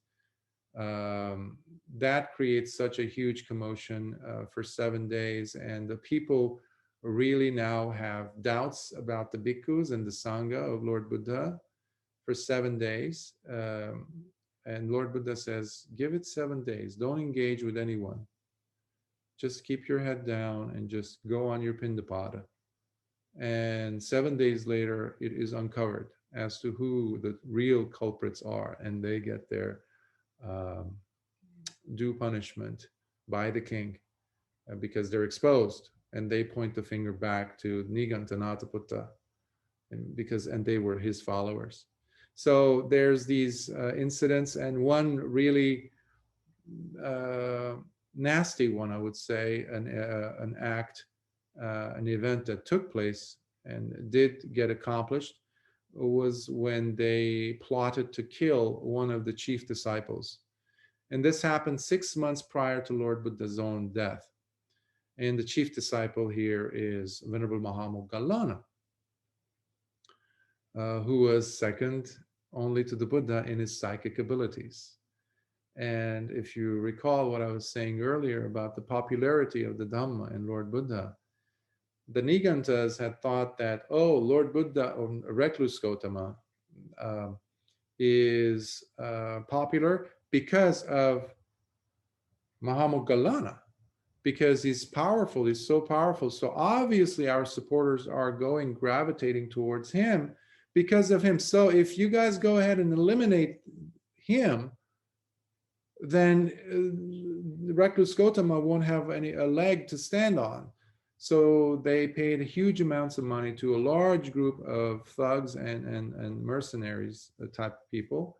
that creates such a huge commotion for 7 days, and the people really now have doubts about the bhikkhus and the sangha of Lord Buddha for 7 days. And Lord Buddha says, give it 7 days. Don't engage with anyone. Just keep your head down and just go on your pindapada. And 7 days later, it is uncovered as to who the real culprits are, and they get their due punishment by the king because they're exposed, and they point the finger back to Nigantanataputta, and they were his followers. So there's these incidents, and one really nasty one, I would say, an act, an event that took place and did get accomplished, was when they plotted to kill one of the chief disciples. And this happened 6 months prior to Lord Buddha's own death. And the chief disciple here is Venerable Mahamoggallana, who was second only to the Buddha in his psychic abilities. And if you recall what I was saying earlier about the popularity of the Dhamma and Lord Buddha, the Nigantas had thought that, oh, Lord Buddha, or Recluse Gautama, is popular because of Mahamoggallana, because he's powerful, he's so powerful. So obviously our supporters are gravitating towards him because of him. So if you guys go ahead and eliminate him, then Recluse Gautama won't have a leg to stand on. So they paid huge amounts of money to a large group of thugs and mercenaries, the type of people,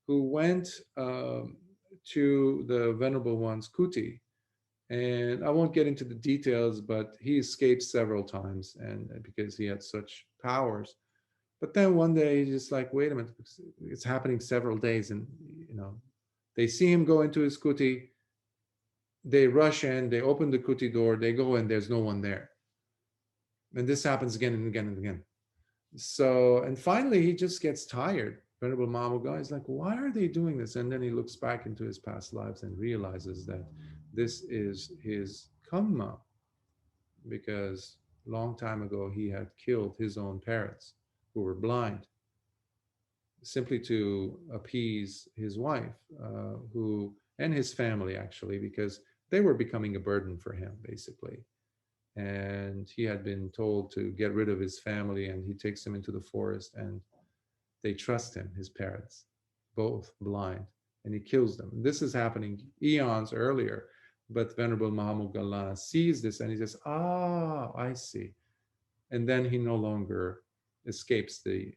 who went to the Venerable One's kuti. And I won't get into the details, but he escaped several times, and because he had such powers. But then one day he's just like, wait a minute, it's happening several days, and they see him go into his kuti, they rush in, they open the kuti door, they go in, there's no one there. And this happens again and again and again. So, and finally he just gets tired. Venerable Mahamoggallana is like, why are they doing this? And then he looks back into his past lives and realizes that This is his kamma, because long time ago he had killed his own parents who were blind, simply to appease his wife, who and his family actually, because they were becoming a burden for him basically. And he had been told to get rid of his family, and he takes them into the forest, and they trust him, his parents, both blind, and he kills them. This is happening eons earlier, but Venerable Mahamoggalana sees this and he says, "Ah, I see." And then he no longer escapes the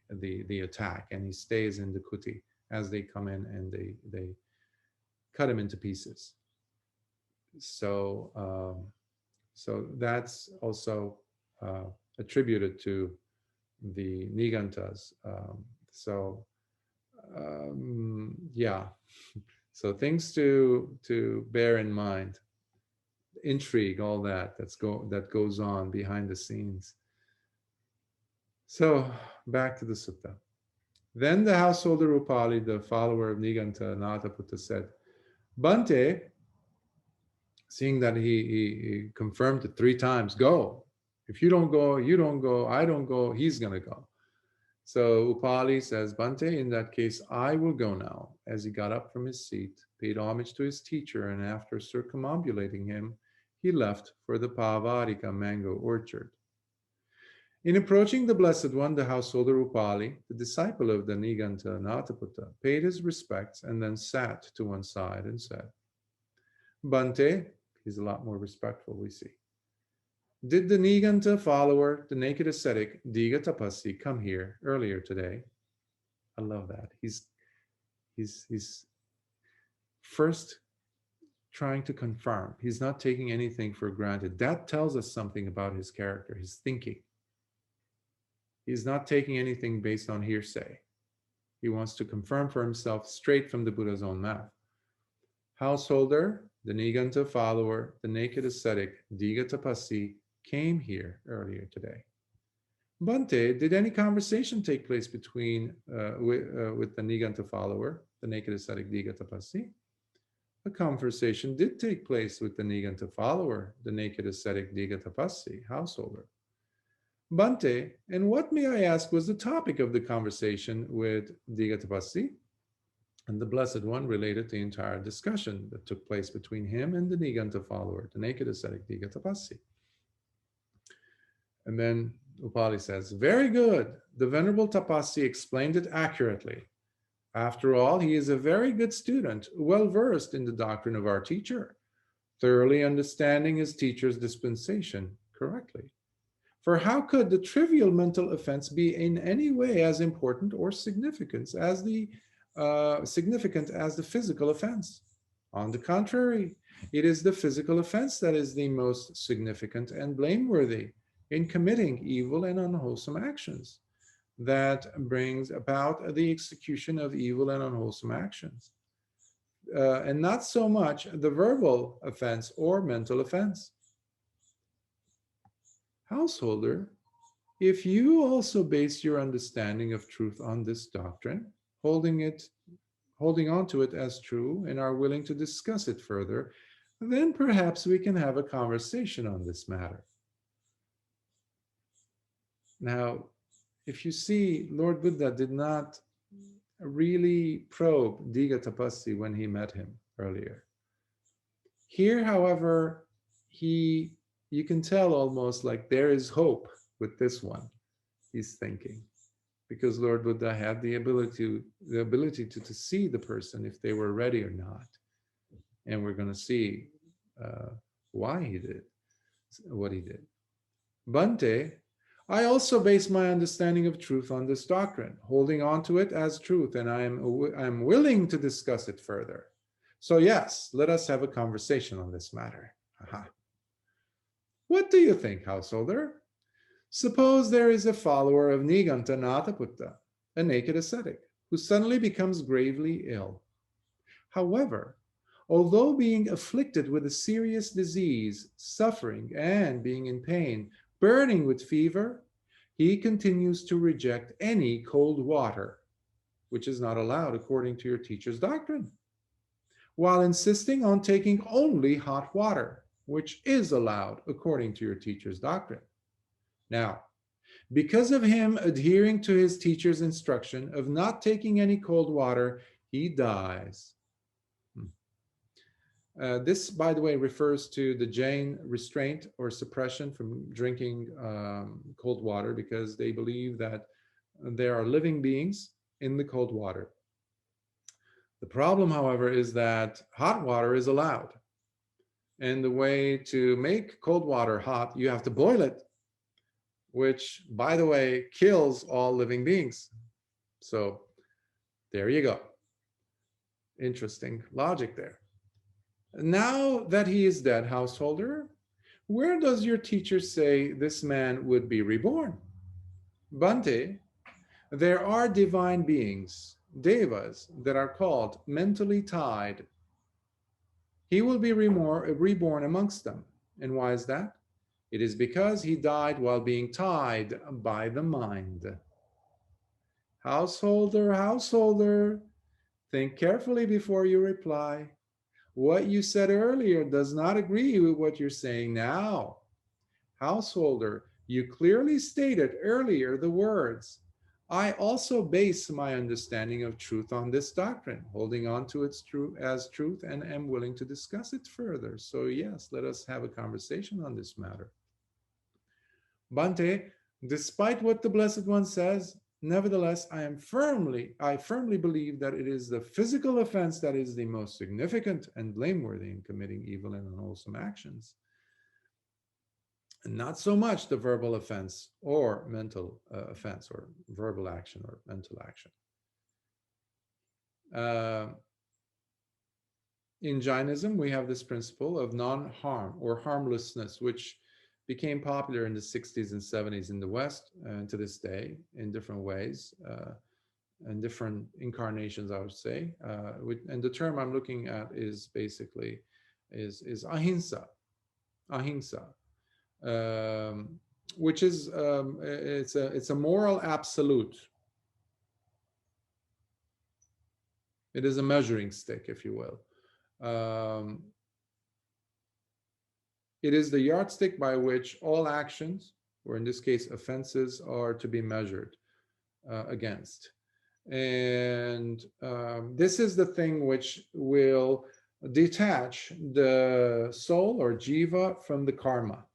attack, and he stays in the kuti as they come in, and they cut him into pieces. So so that's also attributed to the Nigantas. Yeah, so things to bear in mind, intrigue, all that goes on behind the scenes. So back to the sutta. Then the householder Upāli, the follower of Niganta Nataputta, said, "Bhante," seeing that he confirmed it 3 times, "Go. If you don't go, you don't go, I don't go, he's going to go." So Upāli says, "Bhante, in that case, I will go now." As he got up from his seat, paid homage to his teacher, and after circumambulating him, he left for the Pavarika mango orchard. In approaching the Blessed One, the householder Upāli, the disciple of the Niganta Nataputta, paid his respects and then sat to one side and said, "Bhante," he's a lot more respectful, we see, "did the Niganta follower, the naked ascetic, Diga Tapasi, come here earlier today?" I love that. He's first trying to confirm. He's not taking anything for granted. That tells us something about his character, his thinking. He's not taking anything based on hearsay. He wants to confirm for himself straight from the Buddha's own mouth. "Householder, the Niganta follower, the naked ascetic, Diga Tapasi, came here earlier today." "Bhante, did any conversation take place between with the Niganta follower, the naked ascetic Diga Tapasi?" "A conversation did take place with the Niganta follower, the naked ascetic Diga Tapasi, householder." "Bhante, and what, may I ask, was the topic of the conversation with Diga Tapasi?" And the Blessed One related the entire discussion that took place between him and the Niganta follower, the naked ascetic Diga Tapasi. And then Upāli says, "Very good. The Venerable Tapasi explained it accurately. After all, he is a very good student, well versed in the doctrine of our teacher, thoroughly understanding his teacher's dispensation correctly. For how could the trivial mental offense be in any way as important or significant as the physical offense? On the contrary, it is the physical offense that is the most significant and blameworthy in committing evil and unwholesome actions, that brings about the execution of evil and unwholesome actions, and not so much the verbal offense or mental offense. Householder, if you also base your understanding of truth on this doctrine, holding on to it as true, and are willing to discuss it further, then perhaps we can have a conversation on this matter." Now, if you see, Lord Buddha did not really probe Diga Tapasi when he met him earlier. Here, however, you can tell almost like there is hope with this one, he's thinking, because Lord Buddha had the ability to see the person if they were ready or not. And we're going to see why he did what he did. "Bhante, I also base my understanding of truth on this doctrine, holding on to it as truth, and I am willing to discuss it further. So yes, let us have a conversation on this matter." Aha. "What do you think, householder? Suppose there is a follower of Niganta Nataputta, a naked ascetic, who suddenly becomes gravely ill. However, although being afflicted with a serious disease, suffering, and being in pain, burning with fever, he continues to reject any cold water, which is not allowed according to your teacher's doctrine. while insisting on taking only hot water, which is allowed according to your teacher's doctrine. Now, because of him adhering to his teacher's instruction of not taking any cold water, he dies. This, by the way, refers to the Jain restraint or suppression from drinking cold water, because they believe that there are living beings in the cold water. The problem, however, is that hot water is allowed. And the way to make cold water hot, you have to boil it, which, by the way, kills all living beings. So there you go. Interesting logic there. Now that he is dead, householder, where does your teacher say this man would be reborn? Bhante, there are divine beings, devas, that are called mentally tied. He will be reborn amongst them. And why is that? It is because he died while being tied by the mind. Householder, think carefully before you reply. What you said earlier does not agree with what you're saying now. Householder, you clearly stated earlier the words, I also base my understanding of truth on this doctrine, holding on to its truth as truth, and am willing to discuss it further. So yes, let us have a conversation on this matter. Bhante, despite what the Blessed One says, nevertheless, I firmly believe that it is the physical offense that is the most significant and blameworthy in committing evil and unwholesome actions, and not so much the verbal offense or mental offense, or verbal action or mental action. In Jainism, we have this principle of non-harm or harmlessness, which became popular in the 60s and 70s in the West, and to this day in different ways, and different incarnations, I would say. And the term I'm looking at is basically is ahimsa, which is it's a moral absolute. It is a measuring stick, if you will. It is the yardstick by which all actions, or in this case offenses, are to be measured against. And this is the thing which will detach the soul or jiva from the karma,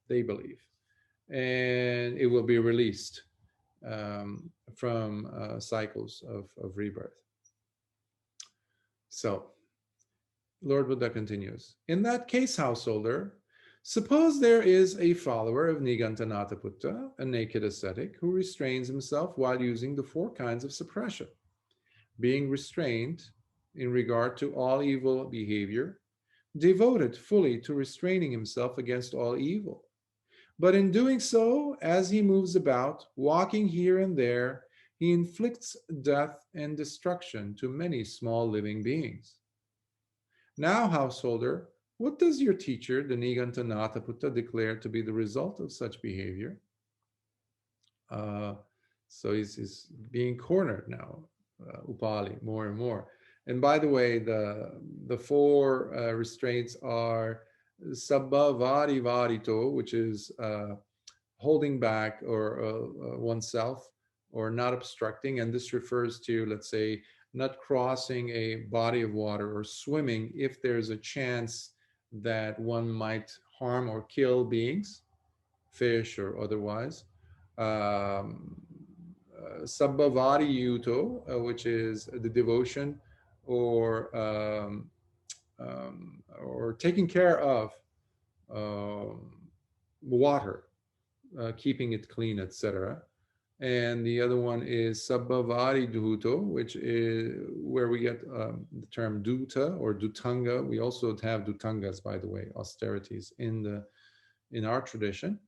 they believe. And it will be released from cycles of rebirth. So, Lord Buddha continues, in that case, householder, suppose there is a follower of Nigantanataputta, a naked ascetic, who restrains himself while using the 4 kinds of suppression, being restrained in regard to all evil behavior, devoted fully to restraining himself against all evil. But in doing so, as he moves about, walking here and there, he inflicts death and destruction to many small living beings. Now, householder, what does your teacher, the Nigantanataputta, declare to be the result of such behavior? So he's being cornered now, Upāli, more and more. And by the way, the 4 restraints are Sabbha Vari Varito, which is holding back or oneself, or not obstructing. And this refers to, let's say, not crossing a body of water or swimming if there's a chance that one might harm or kill beings, fish or otherwise. Sabbhavari Yuto, which is the devotion or taking care of water, keeping it clean, etc. And the other one is Sabbhavari Dhuto, which is where we get the term Duta or Dutanga. We also have Dutangas, by the way, austerities in our tradition.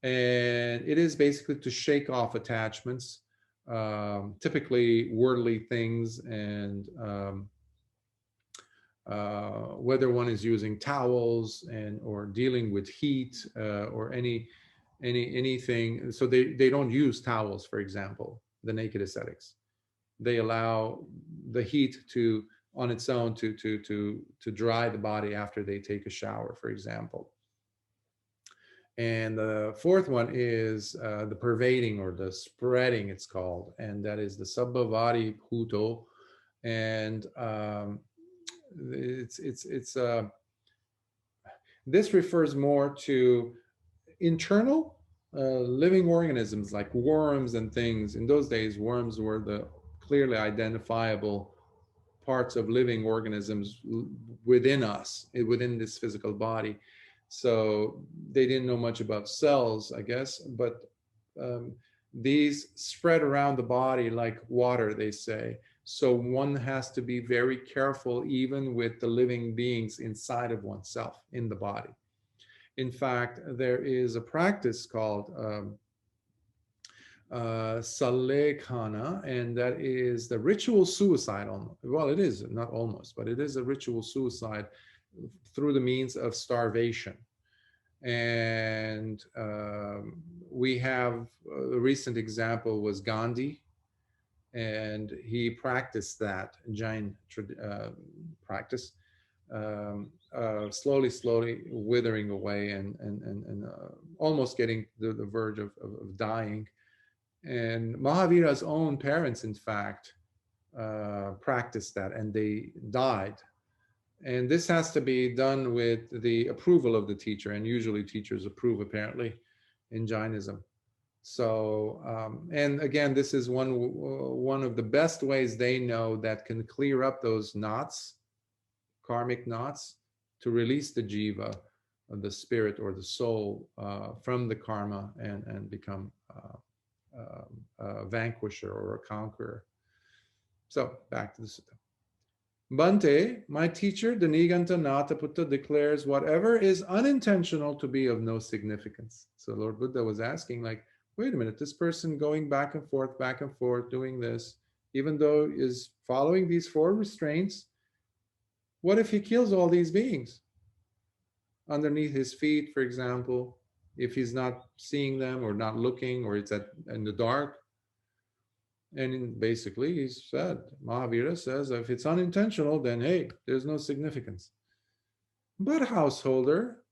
And it is basically to shake off attachments, typically worldly things, and whether one is using towels or dealing with heat or anything. So they don't use towels, for example, the naked ascetics. They allow the heat to on its own to dry the body after they take a shower, for example. And the fourth one is the pervading or the spreading, it's called, and that is the sabbhavati bhuto. And it's this refers more to internal living organisms like worms and things. In those days, worms were the clearly identifiable parts of living organisms within us, within this physical body. So they didn't know much about cells, I guess, but um, these spread around the body like water, they say. So one has to be very careful even with the living beings inside of oneself in the body. In fact, there is a practice called Salekhana, and that is the ritual suicide. Well, it is not almost, but it is a ritual suicide through the means of starvation. And we have a recent example was Gandhi, and he practiced that Jain practice, slowly withering away and almost getting to the verge of dying. And Mahavira's own parents, in fact, practiced that, and they died. And this has to be done with the approval of the teacher, and usually teachers approve, apparently, in Jainism. So, and again, this is one of the best ways they know that can clear up those knots, karmic knots, to release the jiva, the spirit or the soul, from the karma and become a vanquisher or a conqueror. So back to the sutta. Bhante, my teacher, the Niganta Nataputta, declares whatever is unintentional to be of no significance. So Lord Buddha was asking, like, wait a minute, this person going back and forth, doing this, even though is following these four restraints, what if he kills all these beings underneath his feet, for example, if he's not seeing them or not looking, or it's in the dark? And basically, he said, Mahavira says, if it's unintentional, then hey, there's no significance. But householder,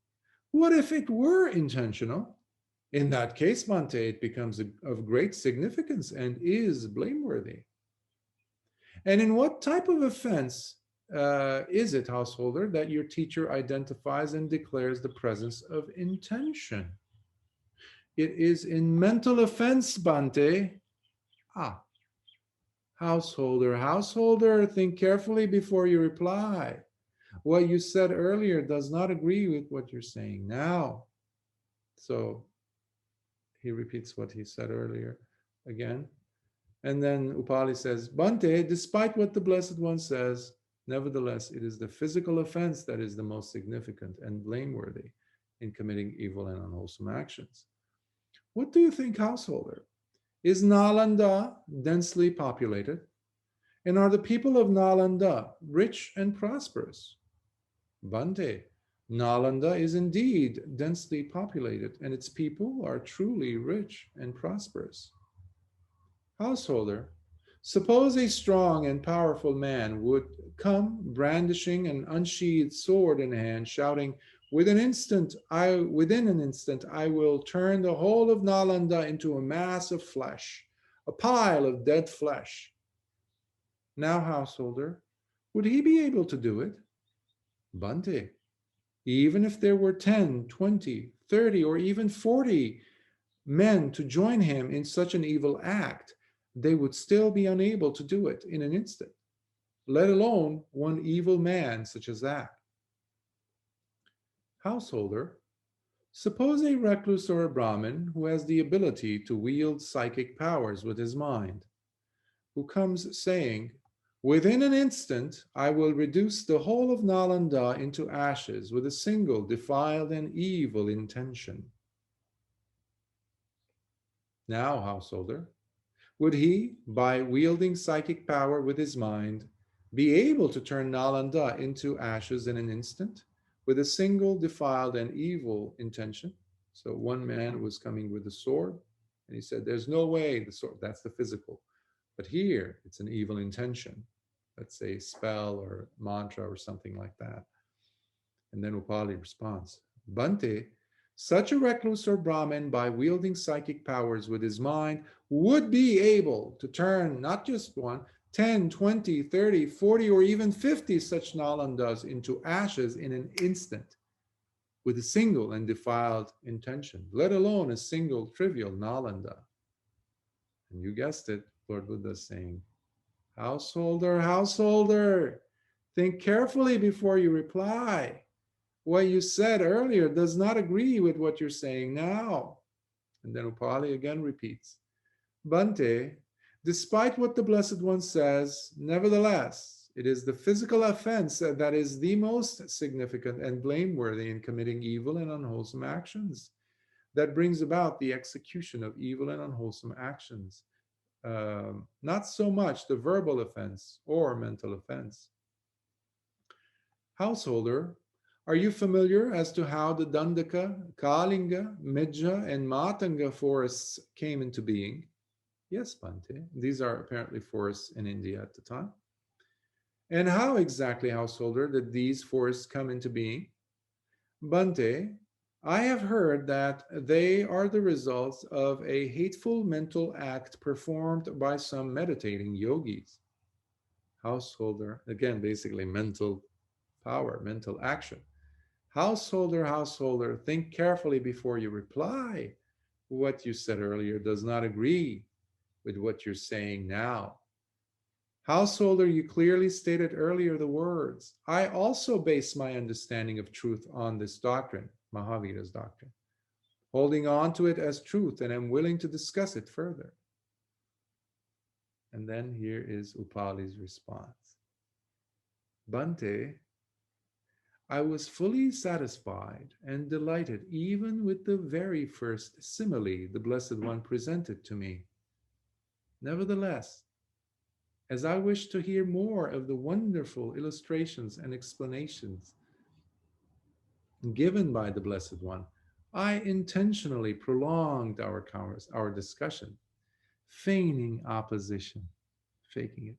what if it were intentional? In that case, Bhante, it becomes of great significance and is blameworthy. And in what type of offense is it, householder, that your teacher identifies and declares the presence of intention? It is in mental offense, Bhante. Householder, think carefully before you reply. What you said earlier does not agree with what you're saying now. So he repeats what he said earlier again. And then Upāli says, Bhante, despite what the Blessed One says, nevertheless, it is the physical offense that is the most significant and blameworthy in committing evil and unwholesome actions. What do you think, householder? Is Nalanda densely populated? And are the people of Nalanda rich and prosperous? Bhante, Nalanda is indeed densely populated, and its people are truly rich and prosperous. Householder, suppose a strong and powerful man would come brandishing an unsheathed sword in hand, shouting, within an instant, I will turn the whole of Nalanda into a mass of flesh, a pile of dead flesh. Now, householder, would he be able to do it? Bhante, even if there were 10, 20, 30, or even 40 men to join him in such an evil act, they would still be unable to do it in an instant, let alone one evil man such as that. Householder, suppose a recluse or a Brahmin who has the ability to wield psychic powers with his mind, who comes saying, within an instant, I will reduce the whole of Nalanda into ashes with a single defiled and evil intention. Now, householder, would he, by wielding psychic power with his mind, be able to turn Nalanda into ashes in an instant with a single defiled and evil intention? So one man was coming with a sword, and he said, there's no way the sword, that's the physical. But here, it's an evil intention. let's say, spell or mantra or something like that. And then Upāli responds, Bhante, such a recluse or Brahmin, by wielding psychic powers with his mind, would be able to turn not just one, 10, 20, 30, 40, or even 50 such Nalandas into ashes in an instant with a single and defiled intention, let alone a single trivial Nalanda. And you guessed it, Lord Buddha is saying, householder, householder, think carefully before you reply. What you said earlier does not agree with what you're saying now. And then Upāli again repeats, Bhante, despite what the Blessed One says, nevertheless, it is the physical offense that is the most significant and blameworthy in committing evil and unwholesome actions. That brings about the execution of evil and unwholesome actions. Not so much the verbal offense or mental offense. Householder, are you familiar as to how the Dandaka, Kalinga, Medja, and Matanga forests came into being? Yes, Bhante. These are apparently forests in India at the time. And how exactly, householder, did these forests come into being? Bhante, I have heard that they are the results of a hateful mental act performed by some meditating yogis. Householder, again, basically mental power, mental action. Householder, householder, think carefully before you reply. What you said earlier does not agree with what you're saying now. Householder, you clearly stated earlier the words, I also base my understanding of truth on this doctrine, Mahavira's doctrine, holding on to it as truth, and am willing to discuss it further. And then here is Upāli's response. Bhante, I was fully satisfied and delighted even with the very first simile the Blessed One presented to me. Nevertheless, as I wish to hear more of the wonderful illustrations and explanations given by the Blessed One, I intentionally prolonged our discussion, feigning opposition, faking it.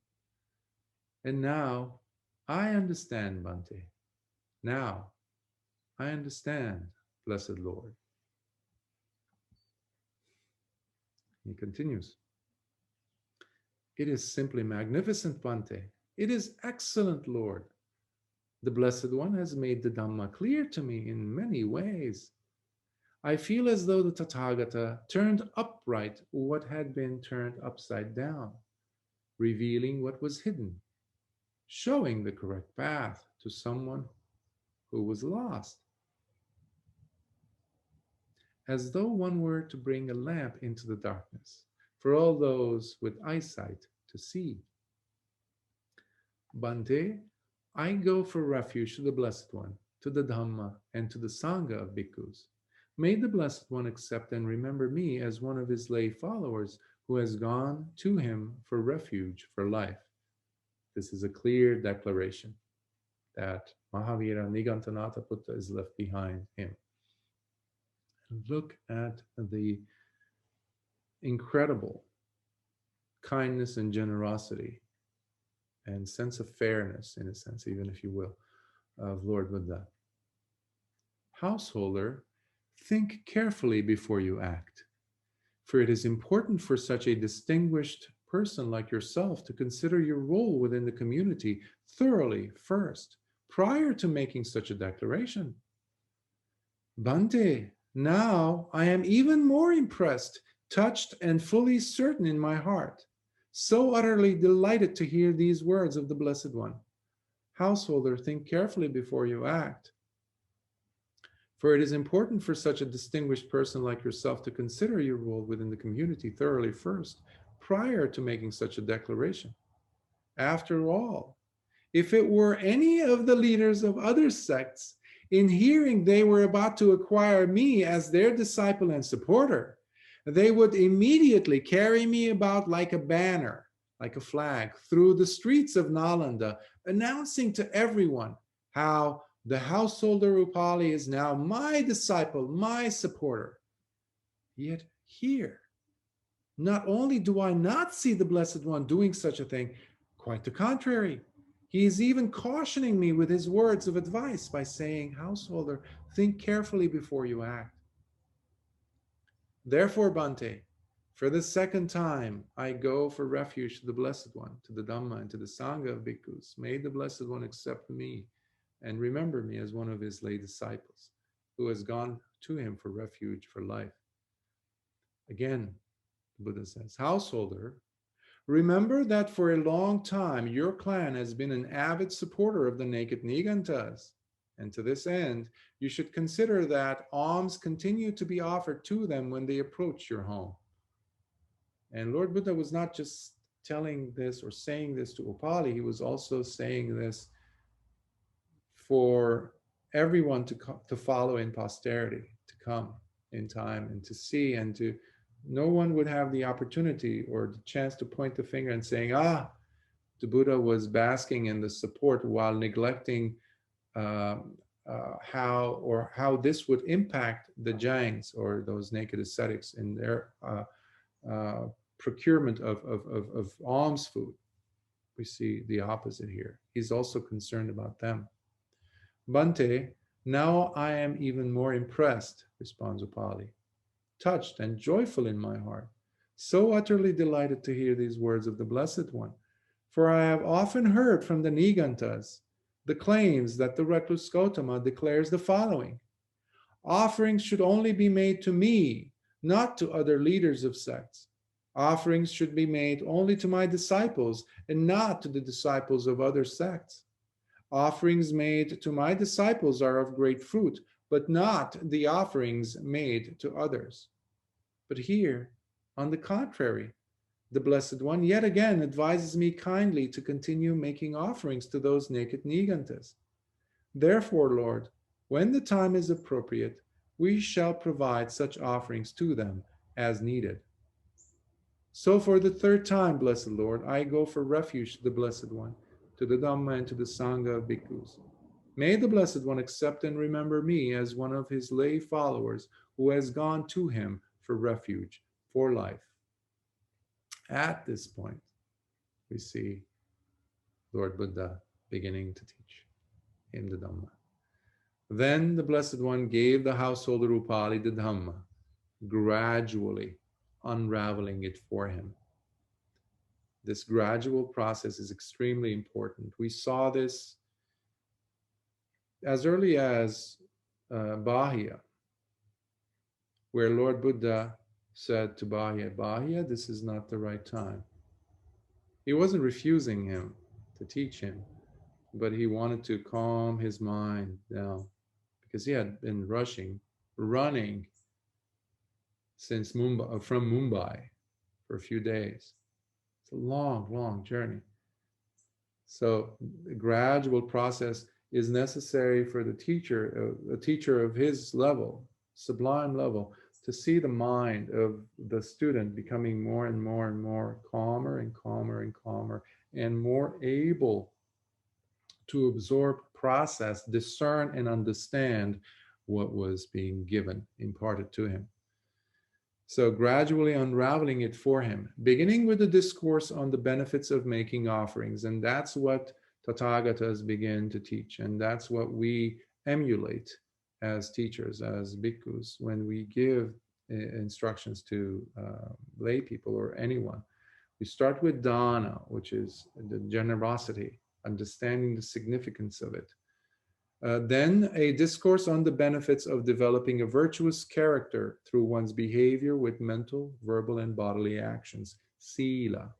And now I understand, Bhante. Now I understand, Blessed Lord. He continues. It is simply magnificent, Bhante. It is excellent, Lord. The Blessed One has made the Dhamma clear to me in many ways. I feel as though the Tathagata turned upright what had been turned upside down, revealing what was hidden, showing the correct path to someone who was lost. As though one were to bring a lamp into the darkness for all those with eyesight to see. Bhante, I go for refuge to the Blessed One, to the Dhamma, and to the Sangha of Bhikkhus. May the Blessed One accept and remember me as one of his lay followers who has gone to him for refuge for life. This is a clear declaration that Mahavira Nigantanatha Putta is left behind him. And look at the incredible kindness and generosity and sense of fairness, in a sense, even if you will, of Lord Buddha. Householder, think carefully before you act, for it is important for such a distinguished person like yourself to consider your role within the community thoroughly first, prior to making such a declaration. Bhante, now I am even more impressed, touched, and fully certain in my heart, so utterly delighted to hear these words of the Blessed One. Householder, think carefully before you act, for it is important for such a distinguished person like yourself to consider your role within the community thoroughly first, prior to making such a declaration. After all, if it were any of the leaders of other sects, in hearing they were about to acquire me as their disciple and supporter, they would immediately carry me about like a banner, like a flag, through the streets of Nalanda, announcing to everyone how the householder Upāli is now my disciple, my supporter. Yet here, not only do I not see the Blessed One doing such a thing, Quite the contrary. He is even cautioning me with his words of advice by saying, householder, think carefully before you act. Therefore, Bhante, for the second time, I go for refuge to the Blessed One, to the Dhamma, and to the Sangha of bhikkhus. May the Blessed One accept me and remember me as one of his lay disciples, who has gone to him for refuge for life. Again, the Buddha says, householder, remember that for a long time your clan has been an avid supporter of the naked Nigantas. And to this end, you should consider that alms continue to be offered to them when they approach your home. And Lord Buddha was not just telling this or saying this to Upāli, he was also saying this for everyone to follow in posterity, to come in time and to see, and to no one would have the opportunity or the chance to point the finger and saying, the Buddha was basking in the support while neglecting how this would impact the Jains, or those naked ascetics, in their procurement of alms food. We see the opposite here. He's also concerned about them. Bhante, now I am even more impressed, responds Upāli, touched and joyful in my heart, so utterly delighted to hear these words of the Blessed One. For I have often heard from the Nigantas the claims that the recluse Gautama declares the following: offerings should only be made to me, not to other leaders of sects. Offerings should be made only to my disciples and not to the disciples of other sects. Offerings made to my disciples are of great fruit, but not the offerings made to others. But here, on the contrary, the Blessed One yet again advises me kindly to continue making offerings to those naked Nigantas. Therefore, Lord, when the time is appropriate, we shall provide such offerings to them as needed. So for the third time, Blessed Lord, I go for refuge to the Blessed One, to the Dhamma, and to the Sangha of bhikkhus. May the Blessed One accept and remember me as one of his lay followers who has gone to him for refuge, for life. At this point, we see Lord Buddha beginning to teach him the Dhamma. Then the Blessed One gave the householder Upāli the Dhamma, gradually unraveling it for him. This gradual process is extremely important. We saw this as early as Bahya, where Lord Buddha said to Bahya, this is not the right time. He wasn't refusing him to teach him, but he wanted to calm his mind down because he had been running since from Mumbai for a few days. It's a long, long journey. So the gradual process is necessary for the teacher, a teacher of his level, sublime level, to see the mind of the student becoming more and more and more calmer and calmer and calmer, and more able to absorb, process, discern, and understand what was being given, imparted to him. So gradually unraveling it for him, beginning with the discourse on the benefits of making offerings. And that's what Tathagatas begin to teach. And that's what we emulate as teachers, as bhikkhus, when we give instructions to lay people or anyone. We start with dana, which is the generosity, understanding the significance of it. Then a discourse on the benefits of developing a virtuous character through one's behavior with mental, verbal, and bodily actions. Sila,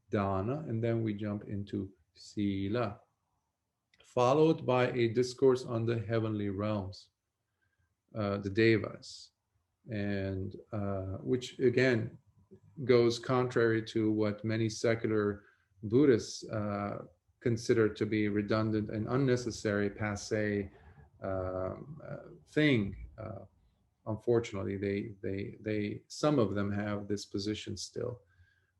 dana, and then we jump into sila. Followed by a discourse on the heavenly realms, the devas, and which again goes contrary to what many secular Buddhists consider to be redundant and unnecessary, passé thing. Unfortunately, they some of them have this position still,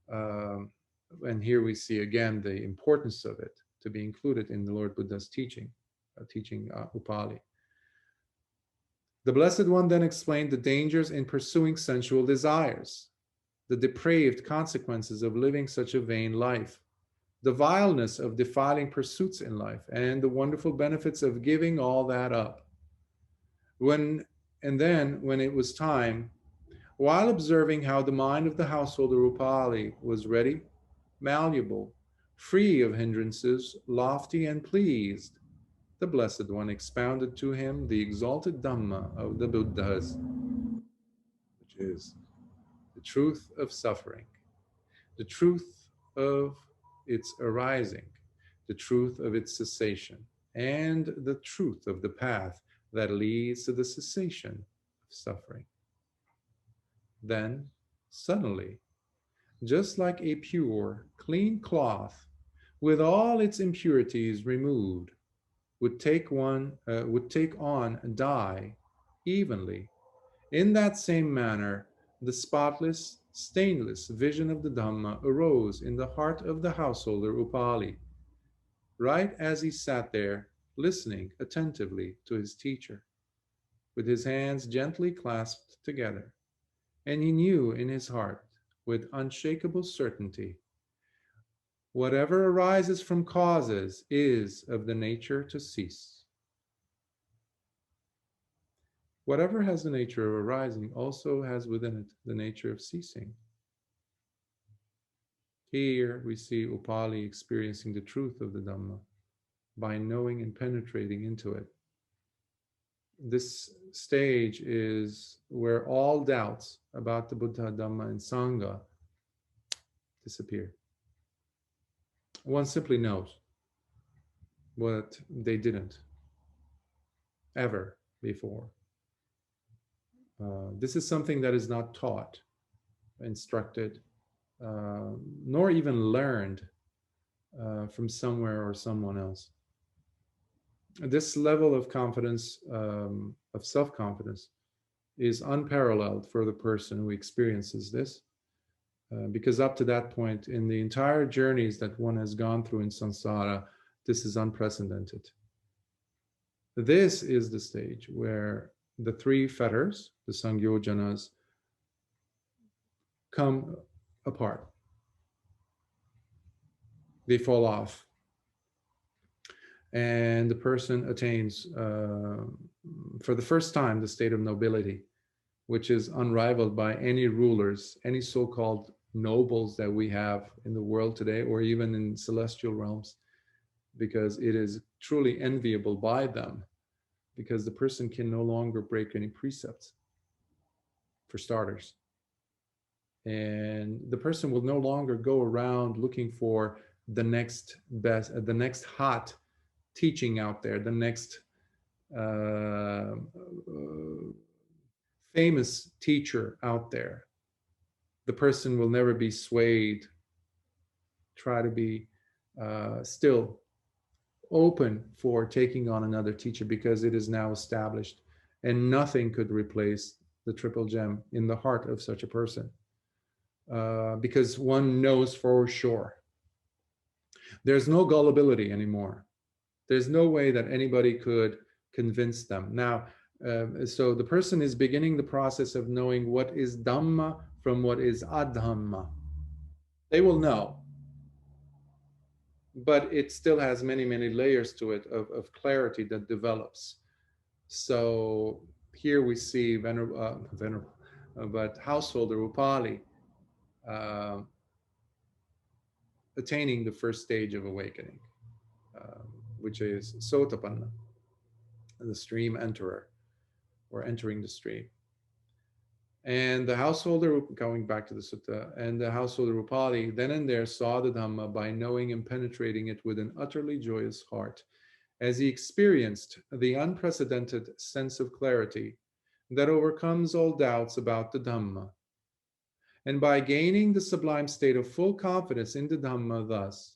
and here we see again the importance of it to be included in the Lord Buddha's teaching Upāli. The Blessed One then explained the dangers in pursuing sensual desires, the depraved consequences of living such a vain life, the vileness of defiling pursuits in life, and the wonderful benefits of giving all that up. When and then when it was time, while observing how the mind of the householder Upali was ready, malleable, free of hindrances, lofty and pleased, the Blessed One expounded to him the exalted Dhamma of the Buddhas, which is the truth of suffering, the truth of its arising, the truth of its cessation, and the truth of the path that leads to the cessation of suffering. Then, suddenly, just like a pure, clean cloth, with all its impurities removed, would take on dye evenly. In that same manner, the spotless, stainless vision of the Dhamma arose in the heart of the householder Upali, right as he sat there listening attentively to his teacher, with his hands gently clasped together. And he knew in his heart, with unshakable certainty, whatever arises from causes is of the nature to cease. Whatever has the nature of arising also has within it the nature of ceasing. Here we see Upali experiencing the truth of the Dhamma by knowing and penetrating into it. This stage is where all doubts about the Buddha, Dhamma, and Sangha disappear. One simply knows what they didn't ever before. This is something that is not taught, instructed, nor even learned from somewhere or someone else. This level of confidence, of self-confidence, is unparalleled for the person who experiences this, because up to that point in the entire journeys that one has gone through in samsara, this is unprecedented. This is the stage where the three fetters, the Sangyojanas, come apart. They fall off. And the person attains, for the first time, the state of nobility, which is unrivaled by any rulers, any so-called nobles that we have in the world today, or even in celestial realms, because it is truly enviable by them, because the person can no longer break any precepts, for starters. And the person will no longer go around looking for the next best, the next hot teaching out there, the next famous teacher out there. The person will never be swayed, try to be still open for taking on another teacher, because it is now established and nothing could replace the triple gem in the heart of such a person, because one knows for sure. There's no gullibility anymore. There's no way that anybody could convince them. Now, so the person is beginning the process of knowing what is Dhamma from what is Adhamma. They will know, but it still has many, many layers to it of clarity that develops. So here we see but householder Upali attaining the first stage of awakening, which is Sotapanna, the stream enterer, or entering the stream. And the householder, going back to the sutta, and the householder Upali then and there saw the Dhamma by knowing and penetrating it with an utterly joyous heart, as he experienced the unprecedented sense of clarity that overcomes all doubts about the Dhamma. And by gaining the sublime state of full confidence in the Dhamma thus,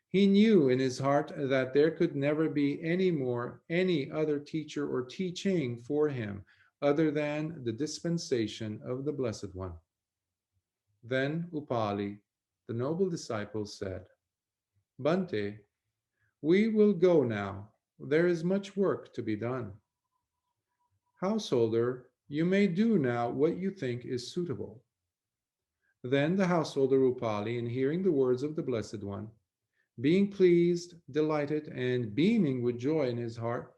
he knew in his heart that there could never be any other teacher or teaching for him other than the dispensation of the Blessed One. Then Upali, the noble disciple, said, Bhante, we will go now. There is much work to be done. Householder, you may do now what you think is suitable. Then the householder Upali, in hearing the words of the Blessed One, being pleased, delighted, and beaming with joy in his heart,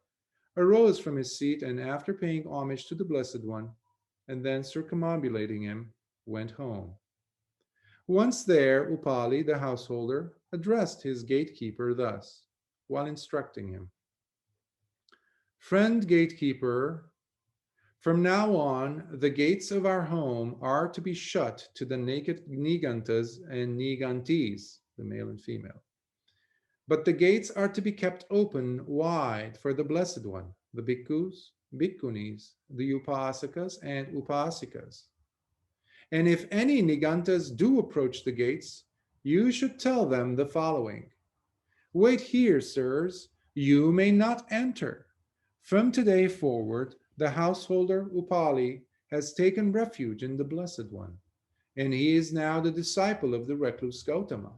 arose from his seat and, after paying homage to the Blessed One, and then circumambulating him, went home. Once there, Upali, the householder, addressed his gatekeeper thus, while instructing him: Friend gatekeeper, from now on, the gates of our home are to be shut to the naked Nigantas and Nigantis, the male and female. But the gates are to be kept open wide for the Blessed One, the Bhikkhus, Bhikkhunis, the Upasakas, and Upasikas. And if any Nigantas do approach the gates, you should tell them the following: Wait here, sirs, you may not enter. From today forward, the householder Upali has taken refuge in the Blessed One, and he is now the disciple of the recluse Gautama.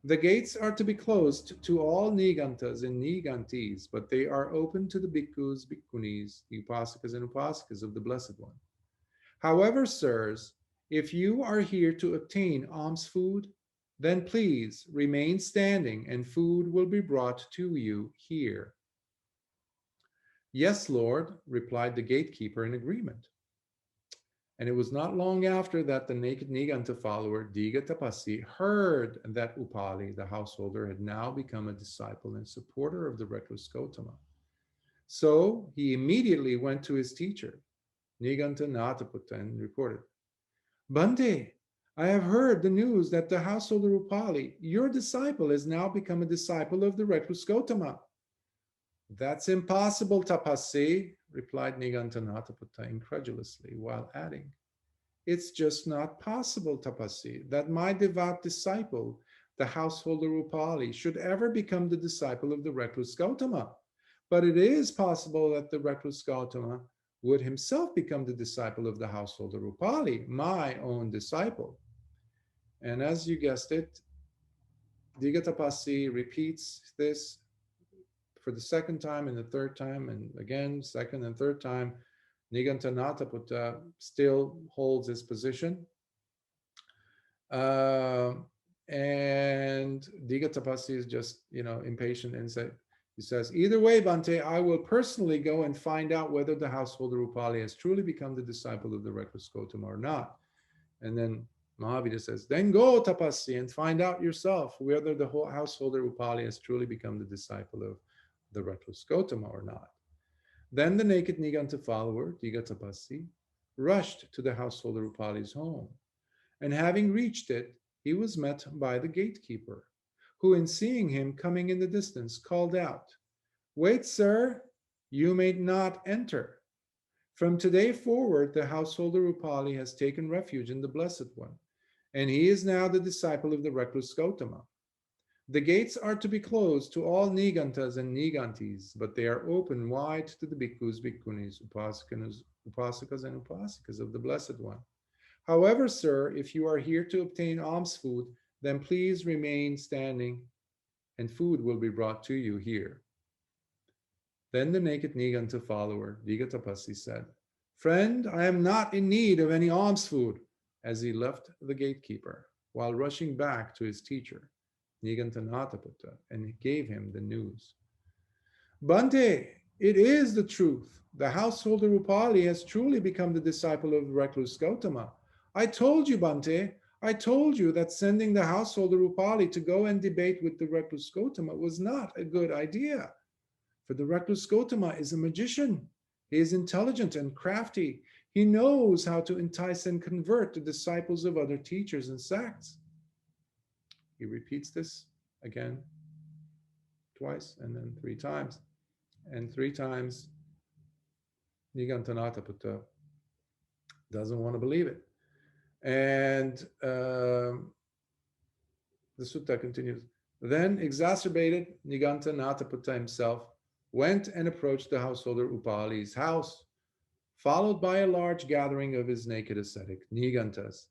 The gates are to be closed to all Nigantas and Nigantis, but they are open to the Bhikkhus, Bhikkhunis, the Upasakas and Upasikas of the Blessed One. However, sirs, if you are here to obtain alms food, then please remain standing and food will be brought to you here. Yes, Lord, replied the gatekeeper in agreement. And it was not long after that the naked Niganta follower, Diga Tapasi, heard that Upali, the householder, had now become a disciple and supporter of the recluse Gautama. So he immediately went to his teacher, Niganta Nataputta, and reported, Bhante, I have heard the news that the householder Upali, your disciple, has now become a disciple of the recluse Gautama. That's impossible, Tapasi, replied Nigantanataputta incredulously, while adding, It's just not possible, Tapasi, that my devout disciple, the householder Upali, should ever become the disciple of the recluse Gautama. But it is possible that the recluse Gautama would himself become the disciple of the householder Upali, my own disciple. And as you guessed it, Digatapasi repeats this for the second time and the third time, and again, second and third time. Nigantanataputta still holds his position. Uh, and Digatapasi is just, impatient and he says, either way, Bhante, I will personally go and find out whether the householder Upali has truly become the disciple of the recluse Gautama or not. And then Mahavira says, then go, Tapasi, and find out yourself whether the whole householder Upali has truly become the disciple of the recluse Gautama or not. Then the naked Niganta follower, Digatapasi, rushed to the householder Upali's home. And having reached it, he was met by the gatekeeper, who, in seeing him coming in the distance, called out, Wait, sir, you may not enter. From today forward, the householder Upali has taken refuge in the Blessed One, and he is now the disciple of the recluse Gautama. The gates are to be closed to all Nigantas and Nigantis, but they are open wide to the Bhikkhus, Bhikkhunis, Upasakas, and Upasikas of the Blessed One. However, sir, if you are here to obtain alms food, then please remain standing, and food will be brought to you here. Then the naked Niganta follower, Digatapasi, said, Friend, I am not in need of any alms food, as he left the gatekeeper, while rushing back to his teacher, Nigantanataputta, and gave him the news. Bhante, it is the truth. The householder Upali has truly become the disciple of recluse Gautama. I told you, Bhante, I told you that sending the householder Upali to go and debate with the recluse Gautama was not a good idea. For the recluse Gautama is a magician. He is intelligent and crafty. He knows how to entice and convert the disciples of other teachers and sects. He repeats this again, twice, and then three times. And three times, Nigantanataputta doesn't want to believe it. And the sutta continues. Then, exacerbated, Nigantanataputta himself went and approached the householder Upali's house, followed by a large gathering of his naked ascetic Nigantas.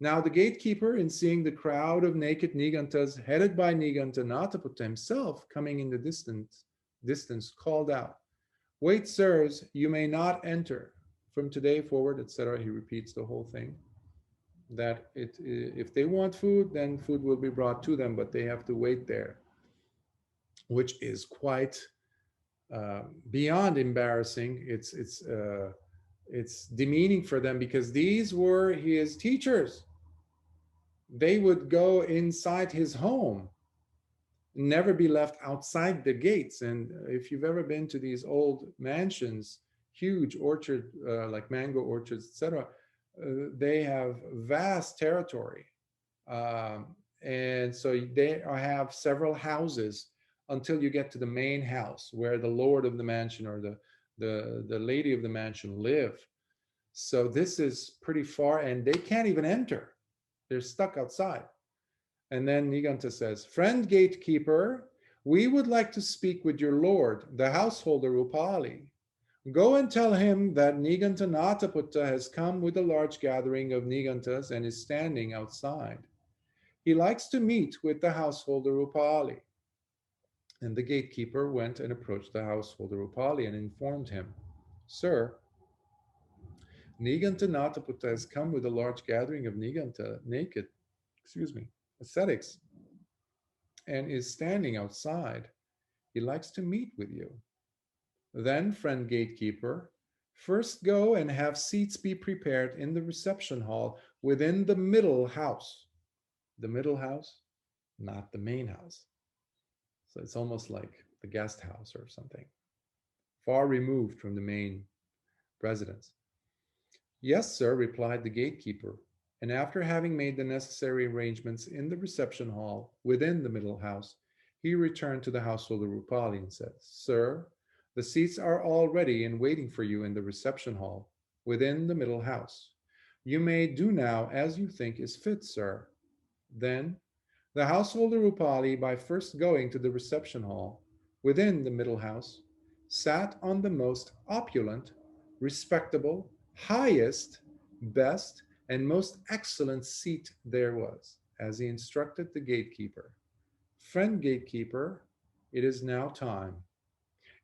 Now the gatekeeper, in seeing the crowd of naked Nigantas headed by Nigantanataputta himself coming in the distance, called out, Wait, sirs, you may not enter. From today forward, etc. He repeats the whole thing. that if they want food, then food will be brought to them, but they have to wait there, which is quite beyond embarrassing. It's demeaning for them because these were his teachers. They would go inside his home, never be left outside the gates. And if you've ever been to these old mansions, huge orchard, like mango orchards, etc., they have vast territory. And so they have several houses until you get to the main house where the lord of the mansion or the lady of the mansion live. So this is pretty far, and they can't even enter. They're stuck outside. And then Niganta says, "Friend gatekeeper, we would like to speak with your lord, the householder Upāli. Go and tell him that Niganta Nataputta has come with a large gathering of Nigantas and is standing outside. He likes to meet with the householder Upāli." And the gatekeeper went and approached the householder Upāli and informed him, "Sir, Niganta Nataputta has come with a large gathering of ascetics, and is standing outside. He likes to meet with you. Then, friend gatekeeper, first go and have seats be prepared in the reception hall within the middle house." The middle house, not the main house. So it's almost like the guest house or something, far removed from the main residence. "Yes, sir," replied the gatekeeper. And after having made the necessary arrangements in the reception hall within the middle house, he returned to the householder Upāli and said, "Sir, the seats are all ready and waiting for you in the reception hall within the middle house. You may do now as you think is fit, sir." Then the householder Upāli, by first going to the reception hall within the middle house, sat on the most opulent, respectable, highest, best, and most excellent seat there was, as he instructed the gatekeeper. "Friend gatekeeper, it is now time.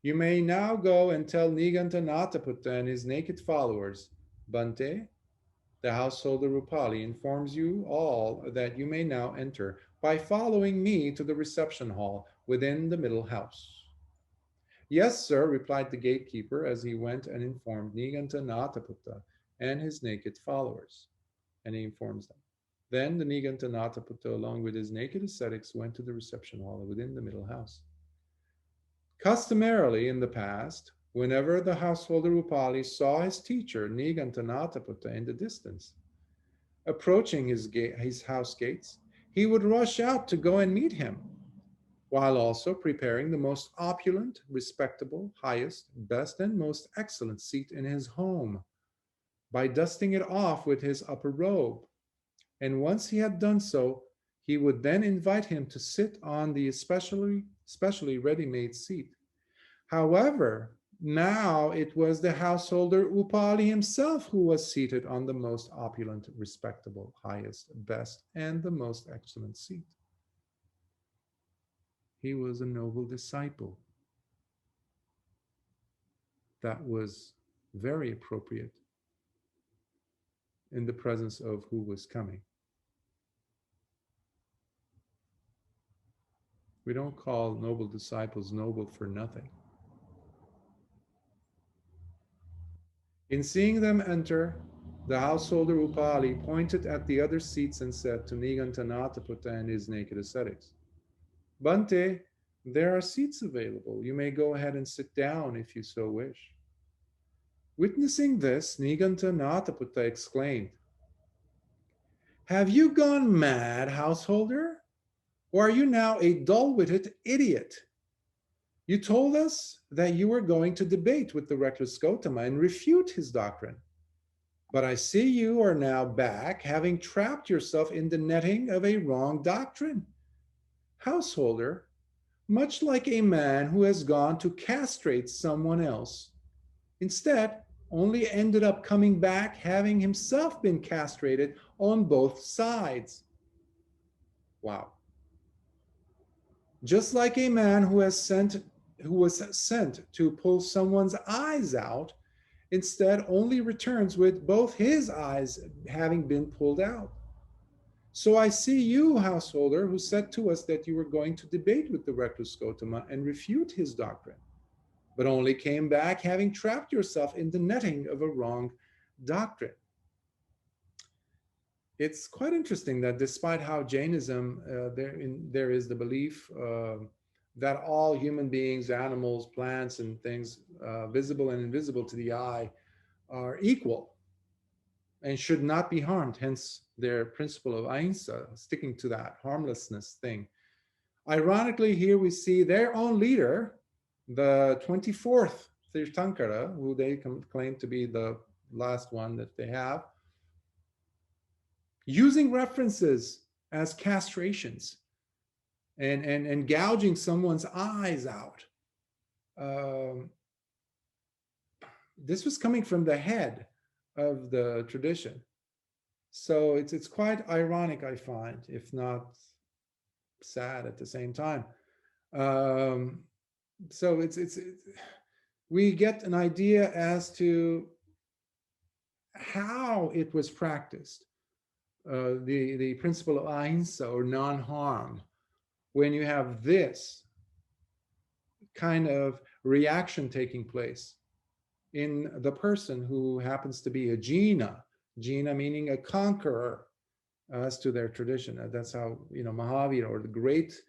You may now go and tell Niganta Nataputta and his naked followers, Bhante, the householder Upāli informs you all that you may now enter by following me to the reception hall within the middle house." "Yes, sir," replied the gatekeeper as he went and informed Niganta Nataputta and his naked followers. And he informs them. Then the Niganta Nataputta, along with his naked ascetics, went to the reception hall within the middle house. Customarily in the past, whenever the householder Upāli saw his teacher Niganta Nataputta in the distance, approaching his house gates, he would rush out to go and meet him, while also preparing the most opulent, respectable, highest, best, and most excellent seat in his home, by dusting it off with his upper robe. And once he had done so, he would then invite him to sit on the specially ready-made seat. However, now it was the householder Upāli himself who was seated on the most opulent, respectable, highest, best, and the most excellent seat. He was a noble disciple. That was very appropriate in the presence of who was coming. We don't call noble disciples noble for nothing. In seeing them enter, the householder Upāli pointed at the other seats and said to Niganta Nataputta and his naked ascetics, "Bhante, there are seats available. You may go ahead and sit down if you so wish." Witnessing this, Niganta Nataputta exclaimed, "Have you gone mad, householder? Or are you now a dull-witted idiot? You told us that you were going to debate with the reckless Gautama and refute his doctrine. But I see you are now back, having trapped yourself in the netting of a wrong doctrine. Householder, much like a man who has gone to castrate someone else, instead only ended up coming back having himself been castrated on both sides." Wow. Just like a man who was sent to pull someone's eyes out instead only returns with both his eyes having been pulled out. So I see you, householder, who said to us that you were going to debate with the recluse Gotama and refute his doctrine, but only came back having trapped yourself in the netting of a wrong doctrine. It's quite interesting that despite how Jainism, there is the belief that all human beings, animals, plants, and things, visible and invisible to the eye, are equal and should not be harmed, hence their principle of ahimsa, sticking to that harmlessness thing. Ironically, here we see their own leader, the 24th Tirthankara, who they claim to be the last one that they have, using references as castrations and gouging someone's eyes out. Um, this was coming from the head of the tradition. So it's quite ironic, I find, if not sad at the same time. Um, so we get an idea as to how it was practiced. The principle of ahimsa, or non-harm, when you have this kind of reaction taking place in the person who happens to be a Jina, Jina meaning a conqueror, as to their tradition. That's how, Mahavira, or the great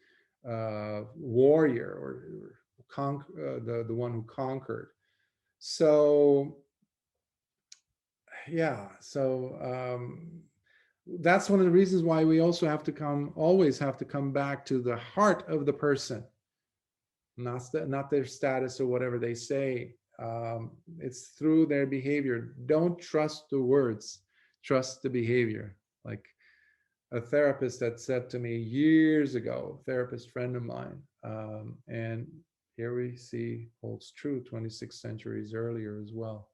warrior, or the one who conquered. So yeah, so that's one of the reasons why we also always have to come back to the heart of the person, not their status or whatever they say. It's through their behavior. Don't trust the words, trust the behavior. Like a therapist had said to me years ago, a therapist friend of mine, and here we see holds true 26 centuries earlier as well.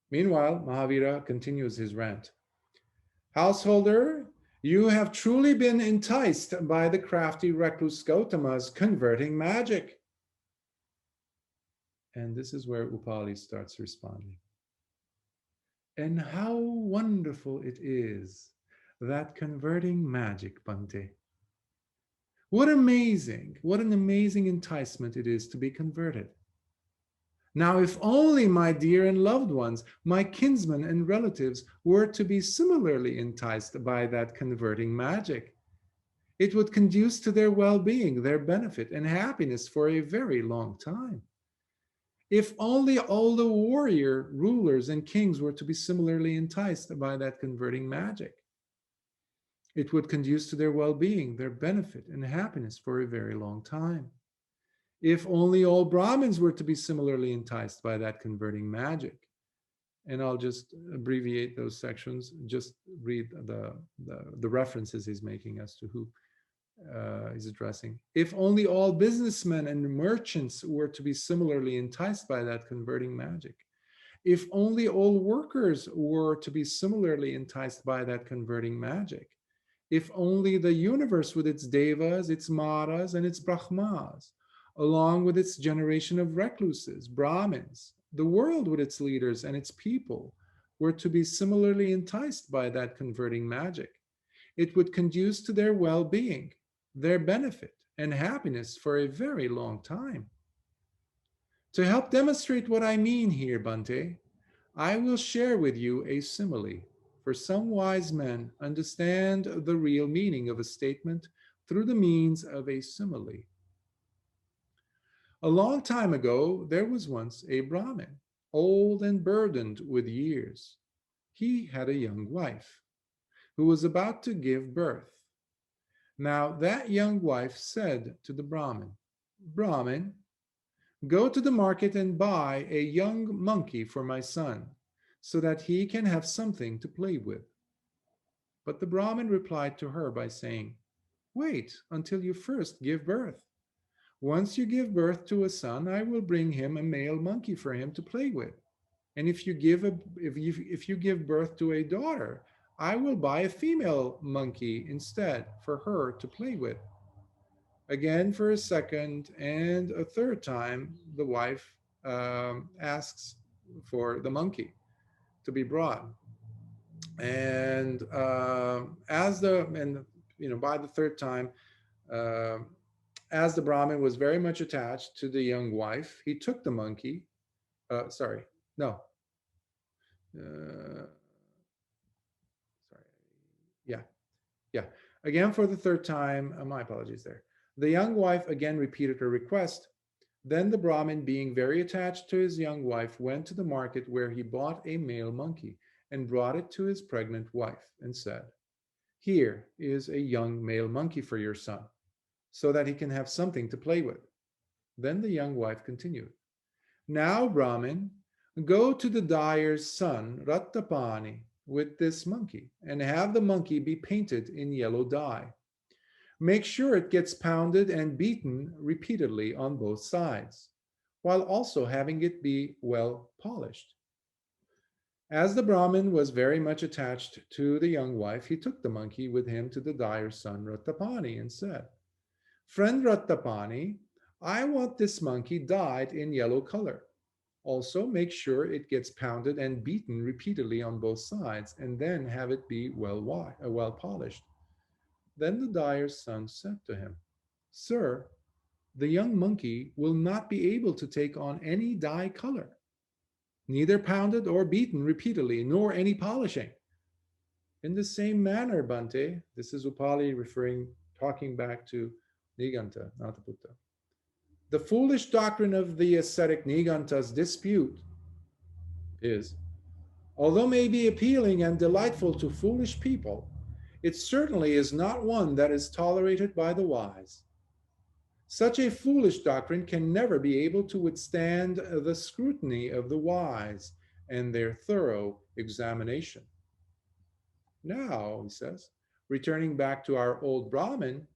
Meanwhile, Mahavira continues his rant. Householder, you have truly been enticed by the crafty recluse Gautama's converting magic. And this is where Upāli starts responding. And how wonderful it is, that converting magic, Bhante. What an amazing enticement it is to be converted. Now, if only my dear and loved ones, my kinsmen and relatives, were to be similarly enticed by that converting magic, it would conduce to their well-being, their benefit, and happiness for a very long time. If only all the warrior rulers and kings were to be similarly enticed by that converting magic, it would conduce to their well-being, their benefit, and happiness for a very long time. If only all Brahmins were to be similarly enticed by that converting magic. And I'll just abbreviate those sections, just read the references he's making as to who he's addressing. If only all businessmen and merchants were to be similarly enticed by that converting magic. If only all workers were to be similarly enticed by that converting magic. If only the universe with its devas, its maras, and its brahmas, along with its generation of recluses, Brahmins, the world with its leaders and its people, were to be similarly enticed by that converting magic, it would conduce to their well-being, their benefit, and happiness for a very long time. To help demonstrate what I mean here, Bhante, I will share with you a simile, for some wise men understand the real meaning of a statement through the means of a simile. A long time ago, there was once a Brahmin, old and burdened with years. He had a young wife who was about to give birth. Now, that young wife said to the Brahmin, Brahmin, go to the market and buy a young monkey for my son, so that he can have something to play with. But the Brahmin replied to her by saying, wait until you first give birth. Once you give birth to a son, I will bring him a male monkey for him to play with. And if you give birth to a daughter, I will buy a female monkey instead for her to play with. Again, for a second and a third time, the wife asks for the monkey to be brought. And by the third time, uh, as the Brahmin was very much attached to the young wife, he took the monkey. Sorry, no, uh, sorry, yeah, yeah. Again for the third time. My apologies there. The young wife again repeated her request. Then the Brahmin, being very attached to his young wife, went to the market where he bought a male monkey and brought it to his pregnant wife and said, "Here is a young male monkey for your son, so that he can have something to play with." Then the young wife continued, "Now, Brahmin, go to the dyer's son, Rattapani, with this monkey, and have the monkey be painted in yellow dye. Make sure it gets pounded and beaten repeatedly on both sides, while also having it be well polished." As the Brahmin was very much attached to the young wife, he took the monkey with him to the dyer's son, Rattapani, and said, "Friend Rattapani, I want this monkey dyed in yellow color. Also, make sure it gets pounded and beaten repeatedly on both sides, and then have it be well polished." Then the dyer's son said to him, "Sir, the young monkey will not be able to take on any dye color, neither pounded or beaten repeatedly, nor any polishing." In the same manner, Bhante, this is Upāli talking back to Niganta, Nataputta. The foolish doctrine of the ascetic Niganta's dispute is, although may be appealing and delightful to foolish people, it certainly is not one that is tolerated by the wise. Such a foolish doctrine can never be able to withstand the scrutiny of the wise and their thorough examination. Now, he says, returning back to our old Brahmin,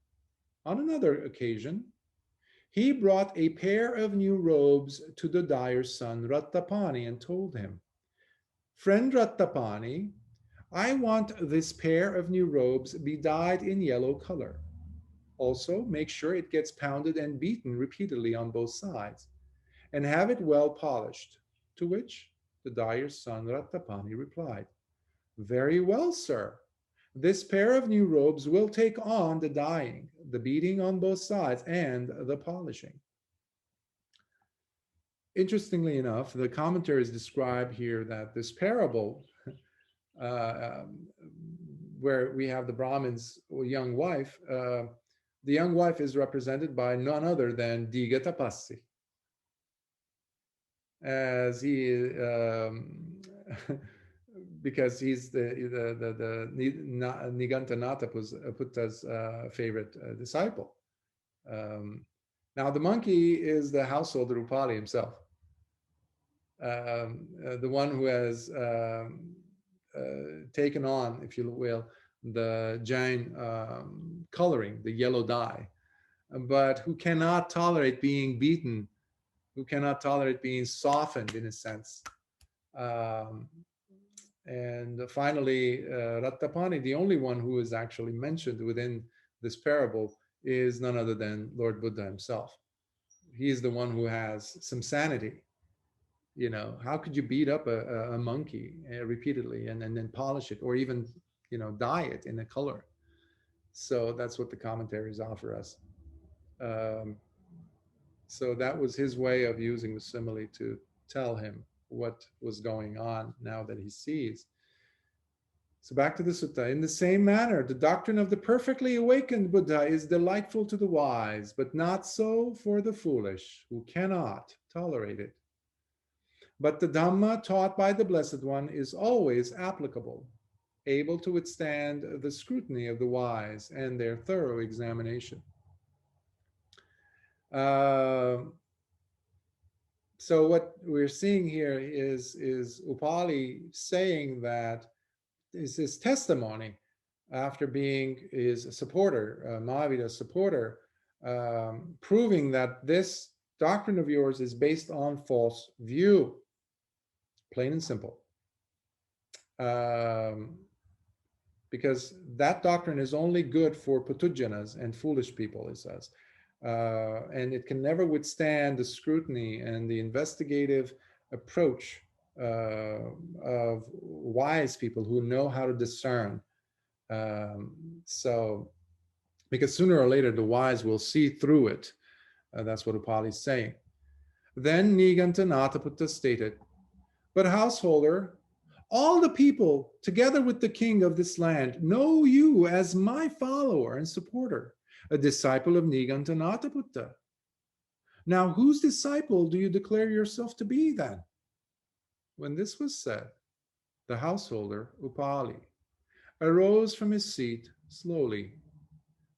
on another occasion, he brought a pair of new robes to the dyer's son Rattapani and told him, "Friend Rattapani, I want this pair of new robes be dyed in yellow color. Also, make sure it gets pounded and beaten repeatedly on both sides, and have it well polished." To which the dyer's son Rattapani replied, "Very well, sir. This pair of new robes will take on the dyeing, the beating on both sides, and the polishing." Interestingly enough, the commentaries describe here that this parable, uh, um, where we have the Brahmin's young wife, the young wife is represented by none other than Digatapassi, as he because he's the Niganta Putta's favorite disciple. Now the monkey is the householder Upali himself, the one who has taken on, if you will, the Jain coloring, the yellow dye, but who cannot tolerate being beaten, who cannot tolerate being softened in a sense. And finally, Rattapani, the only one who is actually mentioned within this parable, is none other than Lord Buddha himself. He's the one who has some sanity. You know, how could you beat up a monkey repeatedly and then polish it, or even, dye it in a color? So that's what the commentaries offer us. Um, so that was his way of using the simile to tell him what was going on now that he sees. So back to the sutta. In the same manner, the doctrine of the perfectly awakened Buddha is delightful to the wise, but not so for the foolish, who cannot tolerate it. But the Dhamma taught by the Blessed One is always applicable, able to withstand the scrutiny of the wise and their thorough examination. So what we're seeing here is Upāli saying that is his testimony after being his supporter, Mahavira's supporter, proving that this doctrine of yours is based on false view, plain and simple. Because that doctrine is only good for putujanas and foolish people, he says. and it can never withstand the scrutiny and the investigative approach of wise people who know how to discern. So, because sooner or later the wise will see through it. That's what Upāli is saying. Then Nigantanataputta stated, but householder, all the people, together with the king of this land, know you as my follower and supporter, a disciple of Nigantanataputta. Now, whose disciple do you declare yourself to be then? When this was said, the householder, Upāli, arose from his seat slowly,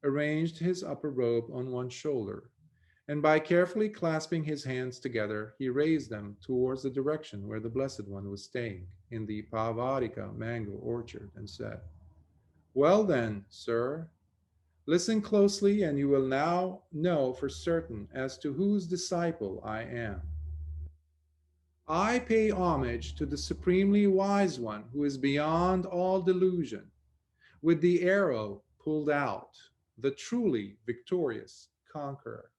arranged his upper robe on one shoulder, and by carefully clasping his hands together, he raised them towards the direction where the Blessed One was staying in the Pavarika mango orchard, and said, well then, sir, listen closely, and you will now know for certain as to whose disciple I am. I pay homage to the supremely wise one who is beyond all delusion, with the arrow pulled out, the truly victorious conqueror.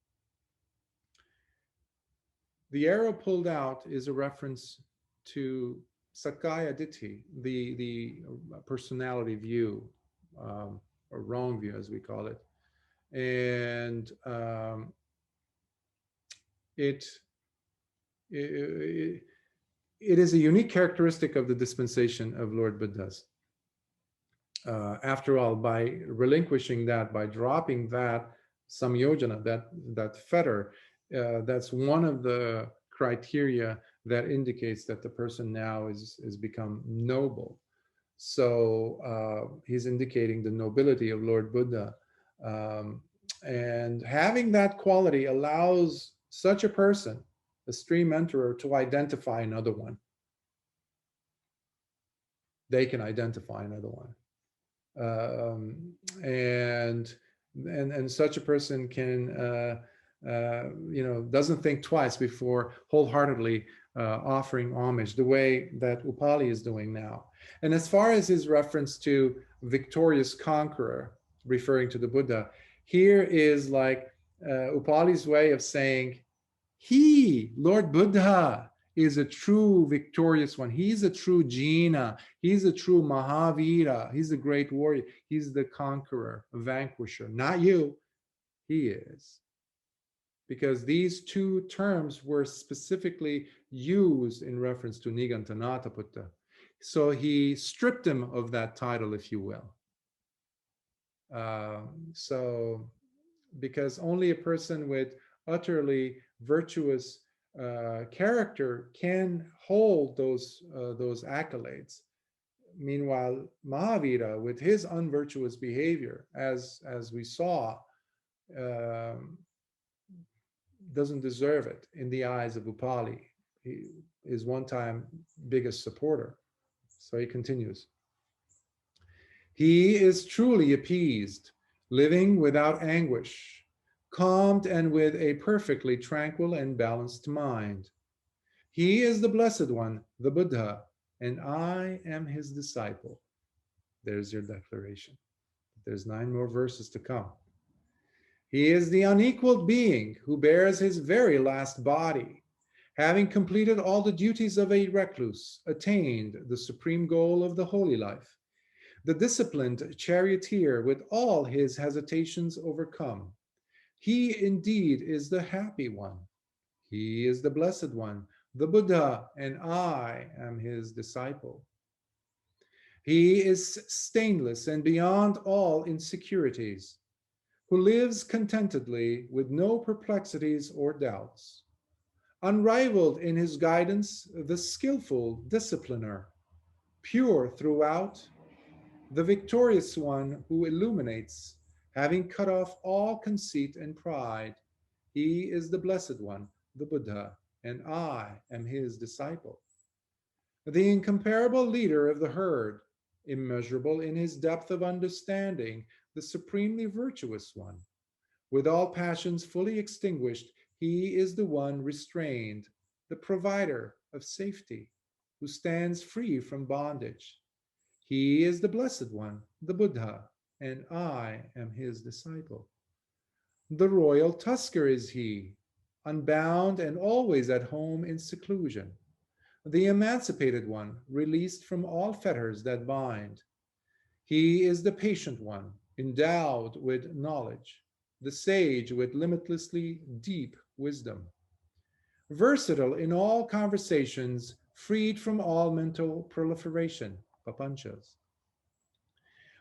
The arrow pulled out is a reference to Sakaya Ditti, the personality view, or wrong view as we call it. And it, it, it is a unique characteristic of the dispensation of Lord Buddha's. After all, by relinquishing that, by dropping that samyojana, that fetter, that's one of the criteria that indicates that the person now is become noble. So he's indicating the nobility of Lord Buddha. And having that quality allows such a person, a stream enterer, to identify another one. They can identify another one. And such a person can doesn't think twice before wholeheartedly offering homage, the way that Upāli is doing now. And as far as his reference to victorious conqueror, referring to the Buddha, here is like Upāli's way of saying, he, Lord Buddha, is a true victorious one. He's a true Jaina. He's a true Mahavira. He's a great warrior. He's the conqueror, vanquisher. Not you. He is. Because these two terms were specifically used in reference to Nigantanataputta. So he stripped him of that title, if you will. Because only a person with utterly virtuous character can hold those accolades. Meanwhile, Mahavira, with his unvirtuous behavior, as we saw, doesn't deserve it in the eyes of Upāli. He is one time biggest supporter. So he continues. He is truly appeased, living without anguish, calmed and with a perfectly tranquil and balanced mind. He is the Blessed One, the Buddha, and I am his disciple. There's your declaration. There's 9 more verses to come. He is the unequaled being who bears his very last body, having completed all the duties of a recluse, attained the supreme goal of the holy life, the disciplined charioteer with all his hesitations overcome. He indeed is the happy one. He is the Blessed One, the Buddha, and I am his disciple. He is stainless and beyond all insecurities, who lives contentedly with no perplexities or doubts. Unrivaled in his guidance, the skillful discipliner, pure throughout, the victorious one who illuminates, having cut off all conceit and pride. He is the Blessed One, the Buddha, and I am his disciple. The incomparable leader of the herd, immeasurable in his depth of understanding, the supremely virtuous one. With all passions fully extinguished, he is the one restrained, the provider of safety, who stands free from bondage. He is the Blessed One, the Buddha, and I am his disciple. The royal tusker is he, unbound and always at home in seclusion. The emancipated one, released from all fetters that bind. He is the patient one, endowed with knowledge, the sage with limitlessly deep wisdom, versatile in all conversations, freed from all mental proliferation, papanchas.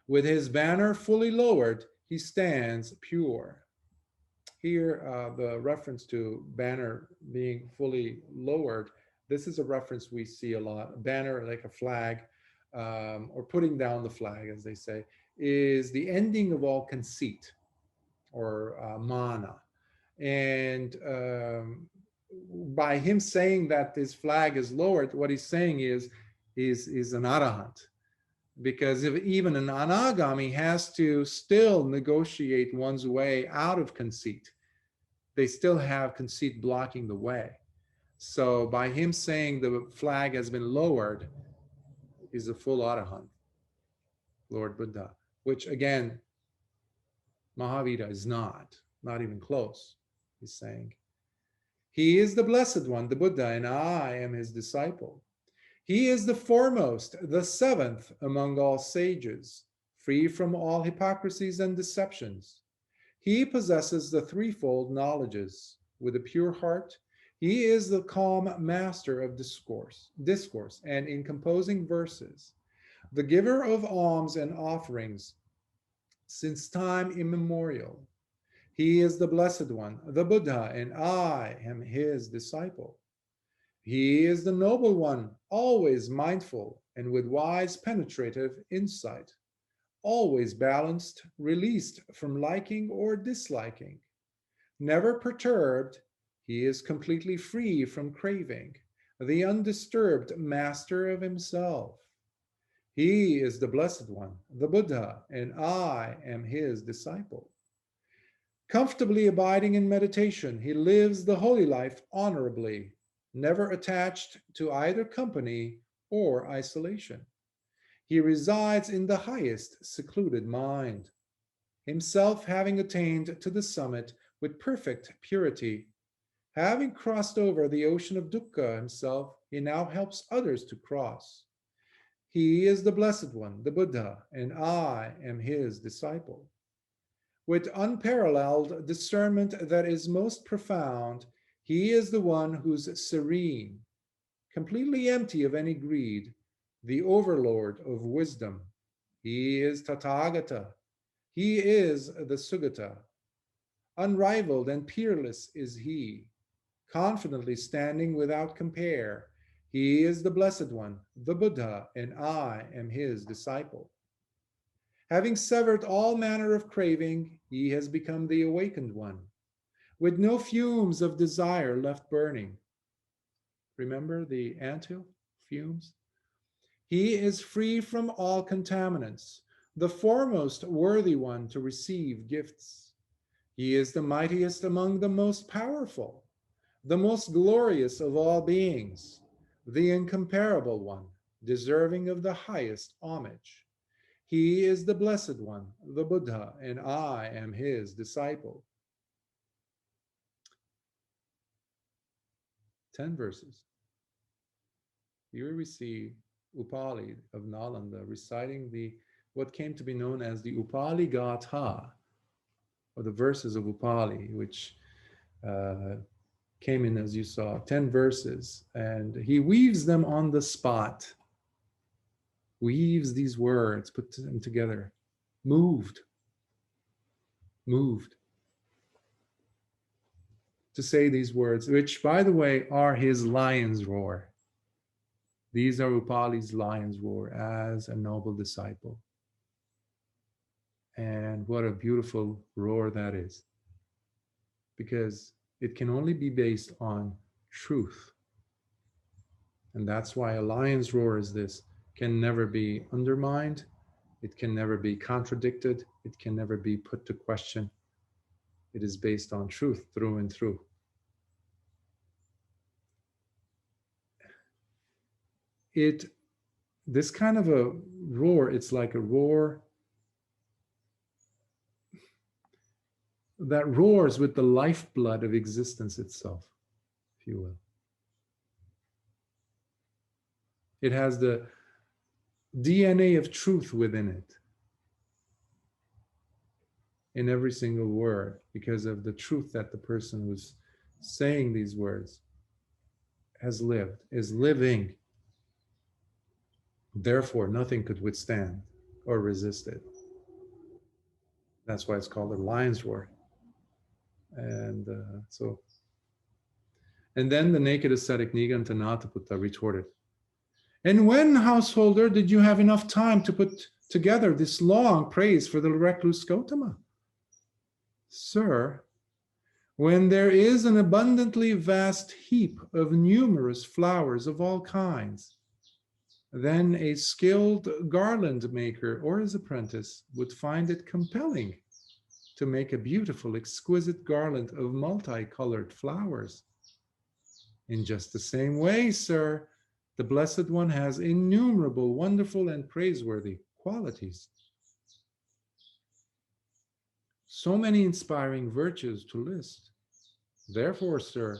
With his banner fully lowered, he stands pure. Here, the reference to banner being fully lowered, this is a reference we see a lot. Banner, like a flag, or putting down the flag, as they say, is the ending of all conceit or mana. And by him saying that this flag is lowered, what he's saying is an arahant, because if even an anagami has to still negotiate one's way out of conceit, they still have conceit blocking the way. So by him saying the flag has been lowered, is a full arahant, Lord Buddha, which again, Mahavira is not even close. He's saying, he is the blessed one, the Buddha, and I am his disciple. He is the foremost, the seventh among all sages, free from all hypocrisies and deceptions. He possesses the threefold knowledges. With a pure heart, he is the calm master of discourse, and in composing verses, the giver of alms and offerings since time immemorial. He is the blessed one, the Buddha, and I am his disciple. He is the noble one, always mindful and with wise penetrative insight, always balanced, released from liking or disliking. Never perturbed, he is completely free from craving, the undisturbed master of himself. He is the blessed one, the Buddha, and I am his disciple. Comfortably abiding in meditation, he lives the holy life honorably, never attached to either company or isolation. He resides in the highest secluded mind, himself having attained to the summit with perfect purity. Having crossed over the ocean of dukkha himself, he now helps others to cross. He is the blessed one, the Buddha, and I am his disciple. With unparalleled discernment that is most profound, he is the one who's serene, completely empty of any greed, the overlord of wisdom. He is Tathagata. He is the Sugata. Unrivaled and peerless is he, confidently standing without compare. He is the Blessed One, the Buddha, and I am his disciple. Having severed all manner of craving, he has become the awakened one, with no fumes of desire left burning. Remember the anthill fumes? He is free from all contaminants, the foremost worthy one to receive gifts. He is the mightiest among the most powerful, the most glorious of all beings, the incomparable one, deserving of the highest homage. He is the blessed one, the Buddha, and I am his disciple. 10 verses. Here we see Upāli of Nalanda reciting what came to be known as the Upāli Gatha, or the verses of Upāli, which came in, as you saw, 10 verses, and he weaves them on the spot, weaves these words, puts them together, moved to say these words, which, by the way, are his lion's roar. These are Upāli's lion's roar as a noble disciple. And what a beautiful roar that is, because it can only be based on truth. And that's why a lion's roar is this, can never be undermined, it can never be contradicted, it can never be put to question. It is based on truth through and through. This kind of a roar, it's like a roar that roars with the lifeblood of existence itself, if you will. It has the DNA of truth within it, in every single word, because of the truth that the person who's saying these words has lived, is living. Therefore, nothing could withstand or resist it. That's why it's called a lion's roar. And and then the naked ascetic Nigantanataputta retorted, "And when, householder, did you have enough time to put together this long praise for the recluse Gautama?" "Sir, when there is an abundantly vast heap of numerous flowers of all kinds, then a skilled garland maker or his apprentice would find it compelling to make a beautiful, exquisite garland of multicolored flowers. In just the same way, sir, the Blessed One has innumerable, wonderful, and praiseworthy qualities. So many inspiring virtues to list. Therefore, sir,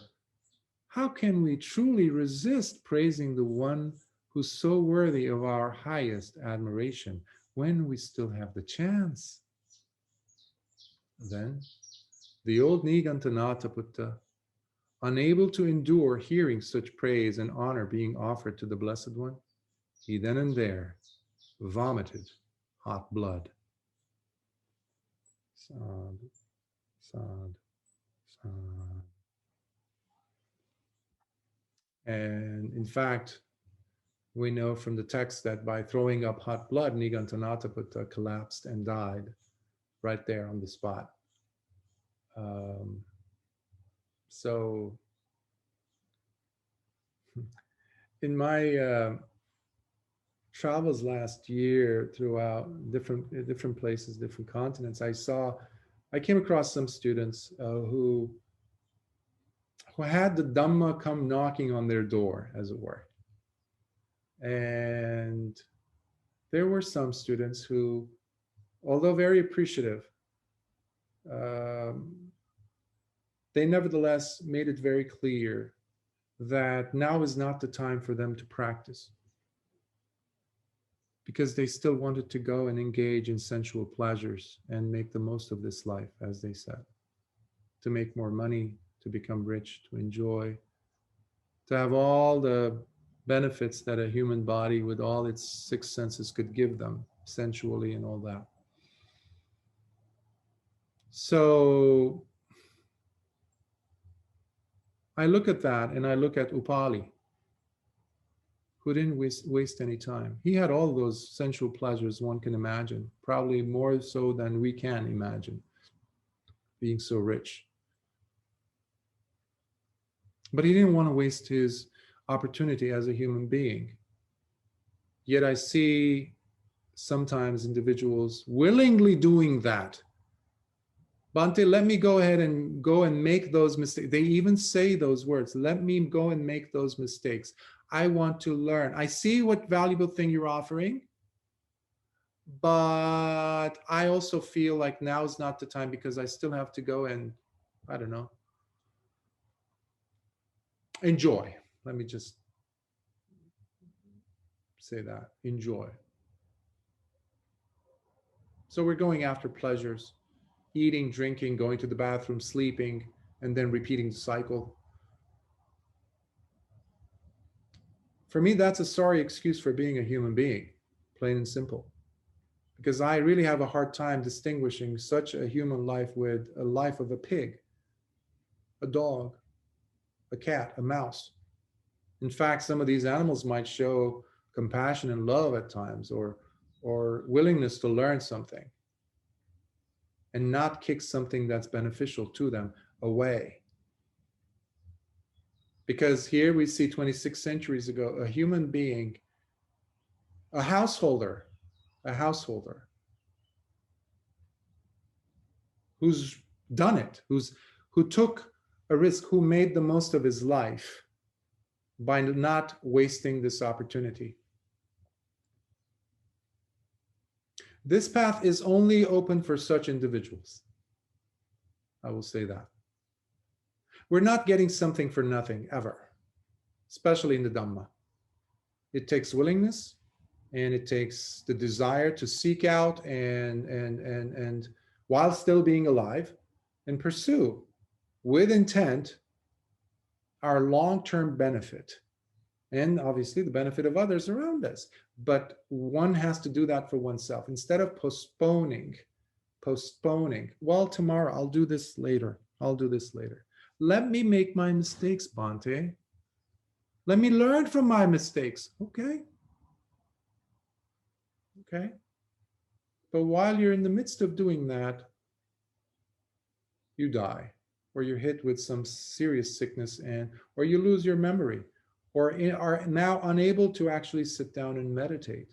how can we truly resist praising the one who's so worthy of our highest admiration when we still have the chance?" Then the old Nigantanataputta, unable to endure hearing such praise and honor being offered to the Blessed One, he then and there vomited hot blood. Sad, sad, sad. And in fact, we know from the text that by throwing up hot blood, Nigantanataputta collapsed and died right there on the spot. So in my travels last year throughout different places, different continents, I came across some students who had the Dhamma come knocking on their door, as it were. And there were some students who, although very appreciative, they nevertheless made it very clear that now is not the time for them to practice, because they still wanted to go and engage in sensual pleasures and make the most of this life, as they said, to make more money, to become rich, to enjoy, to have all the benefits that a human body with all its six senses could give them, sensually and all that. So I look at that and I look at Upāli, who didn't waste any time. He had all those sensual pleasures one can imagine, probably more so than we can imagine, being so rich. But he didn't want to waste his opportunity as a human being. Yet I see sometimes individuals willingly doing that. Bhante, let me go ahead and go and make those mistakes. They even say those words, let me go and make those mistakes. I want to learn. I see what valuable thing you're offering, but I also feel like now is not the time because I still have to go and, I don't know, enjoy. Let me just say that, enjoy. So we're going after pleasures, eating, drinking, going to the bathroom, sleeping, and then repeating the cycle. For me, that's a sorry excuse for being a human being, plain and simple. Because I really have a hard time distinguishing such a human life with a life of a pig, a dog, a cat, a mouse. In fact, some of these animals might show compassion and love at times, or willingness to learn something, and not kick something that's beneficial to them away. Because here we see 26 centuries ago, a human being, a householder who's done it, who took a risk, who made the most of his life by not wasting this opportunity. This path is only open for such individuals. I will say that. We're not getting something for nothing, ever, especially in the Dhamma. It takes willingness, and it takes the desire to seek out and while still being alive, and pursue with intent our long-term benefit, and obviously the benefit of others around us. But one has to do that for oneself instead of postponing. Well, tomorrow I'll do this later. Let me make my mistakes, Bhante. Let me learn from my mistakes. Okay. But while you're in the midst of doing that, you die, or you're hit with some serious sickness, or you lose your memory, or are now unable to actually sit down and meditate,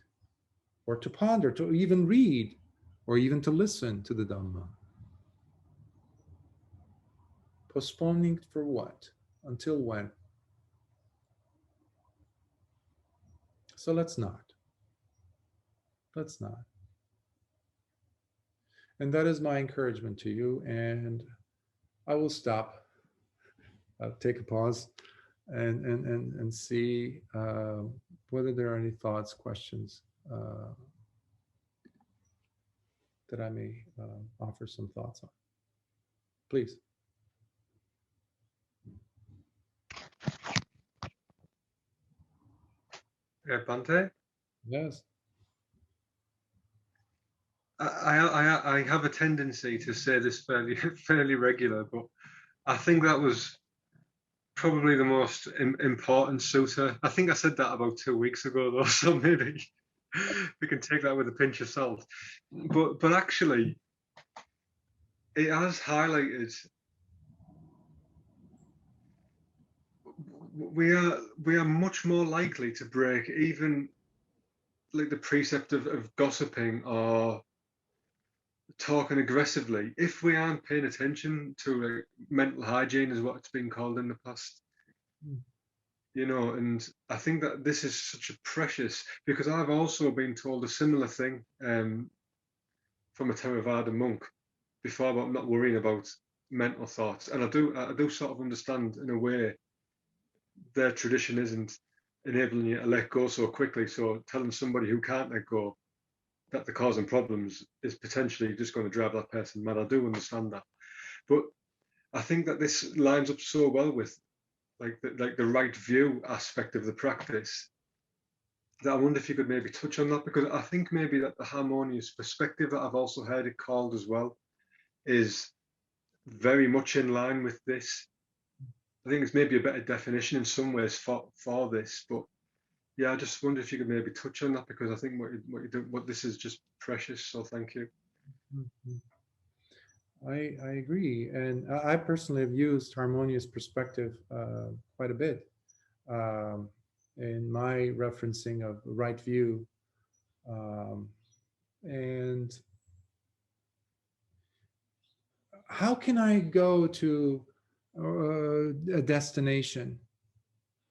or to ponder, to even read, or even to listen to the Dhamma. Postponing for what? Until when? So let's not. And that is my encouragement to you. And I will stop, take a pause, and see whether there are any thoughts, questions that I may offer some thoughts on. Please. Bhante? Yes. I have a tendency to say this fairly regular, but I think that was probably the most important sutta. I think I said that about 2 weeks ago, though, so maybe we can take that with a pinch of salt. But actually, it has highlighted we are much more likely to break even like the precept of gossiping or talking aggressively if we aren't paying attention to like mental hygiene, is what it's been called in the past. You know, and I think that this is such a precious, because I've also been told a similar thing from a Theravada monk before about not worrying about mental thoughts, and I do sort of understand in a way their tradition isn't enabling you to let go so quickly. So telling somebody who can't let go that they're causing problems is potentially just going to drive that person mad. I do understand that, but I think that this lines up so well with like the right view aspect of the practice that I wonder if you could maybe touch on that, because I think maybe that the harmonious perspective that I've also heard it called as well is very much in line with this. I think it's maybe a better definition in some ways for this, but yeah, I just wonder if you could maybe touch on that, because I think what you do, what this is just precious. So thank you. I agree, and I personally have used harmonious perspective quite a bit in my referencing of right view, and how can I go to a destination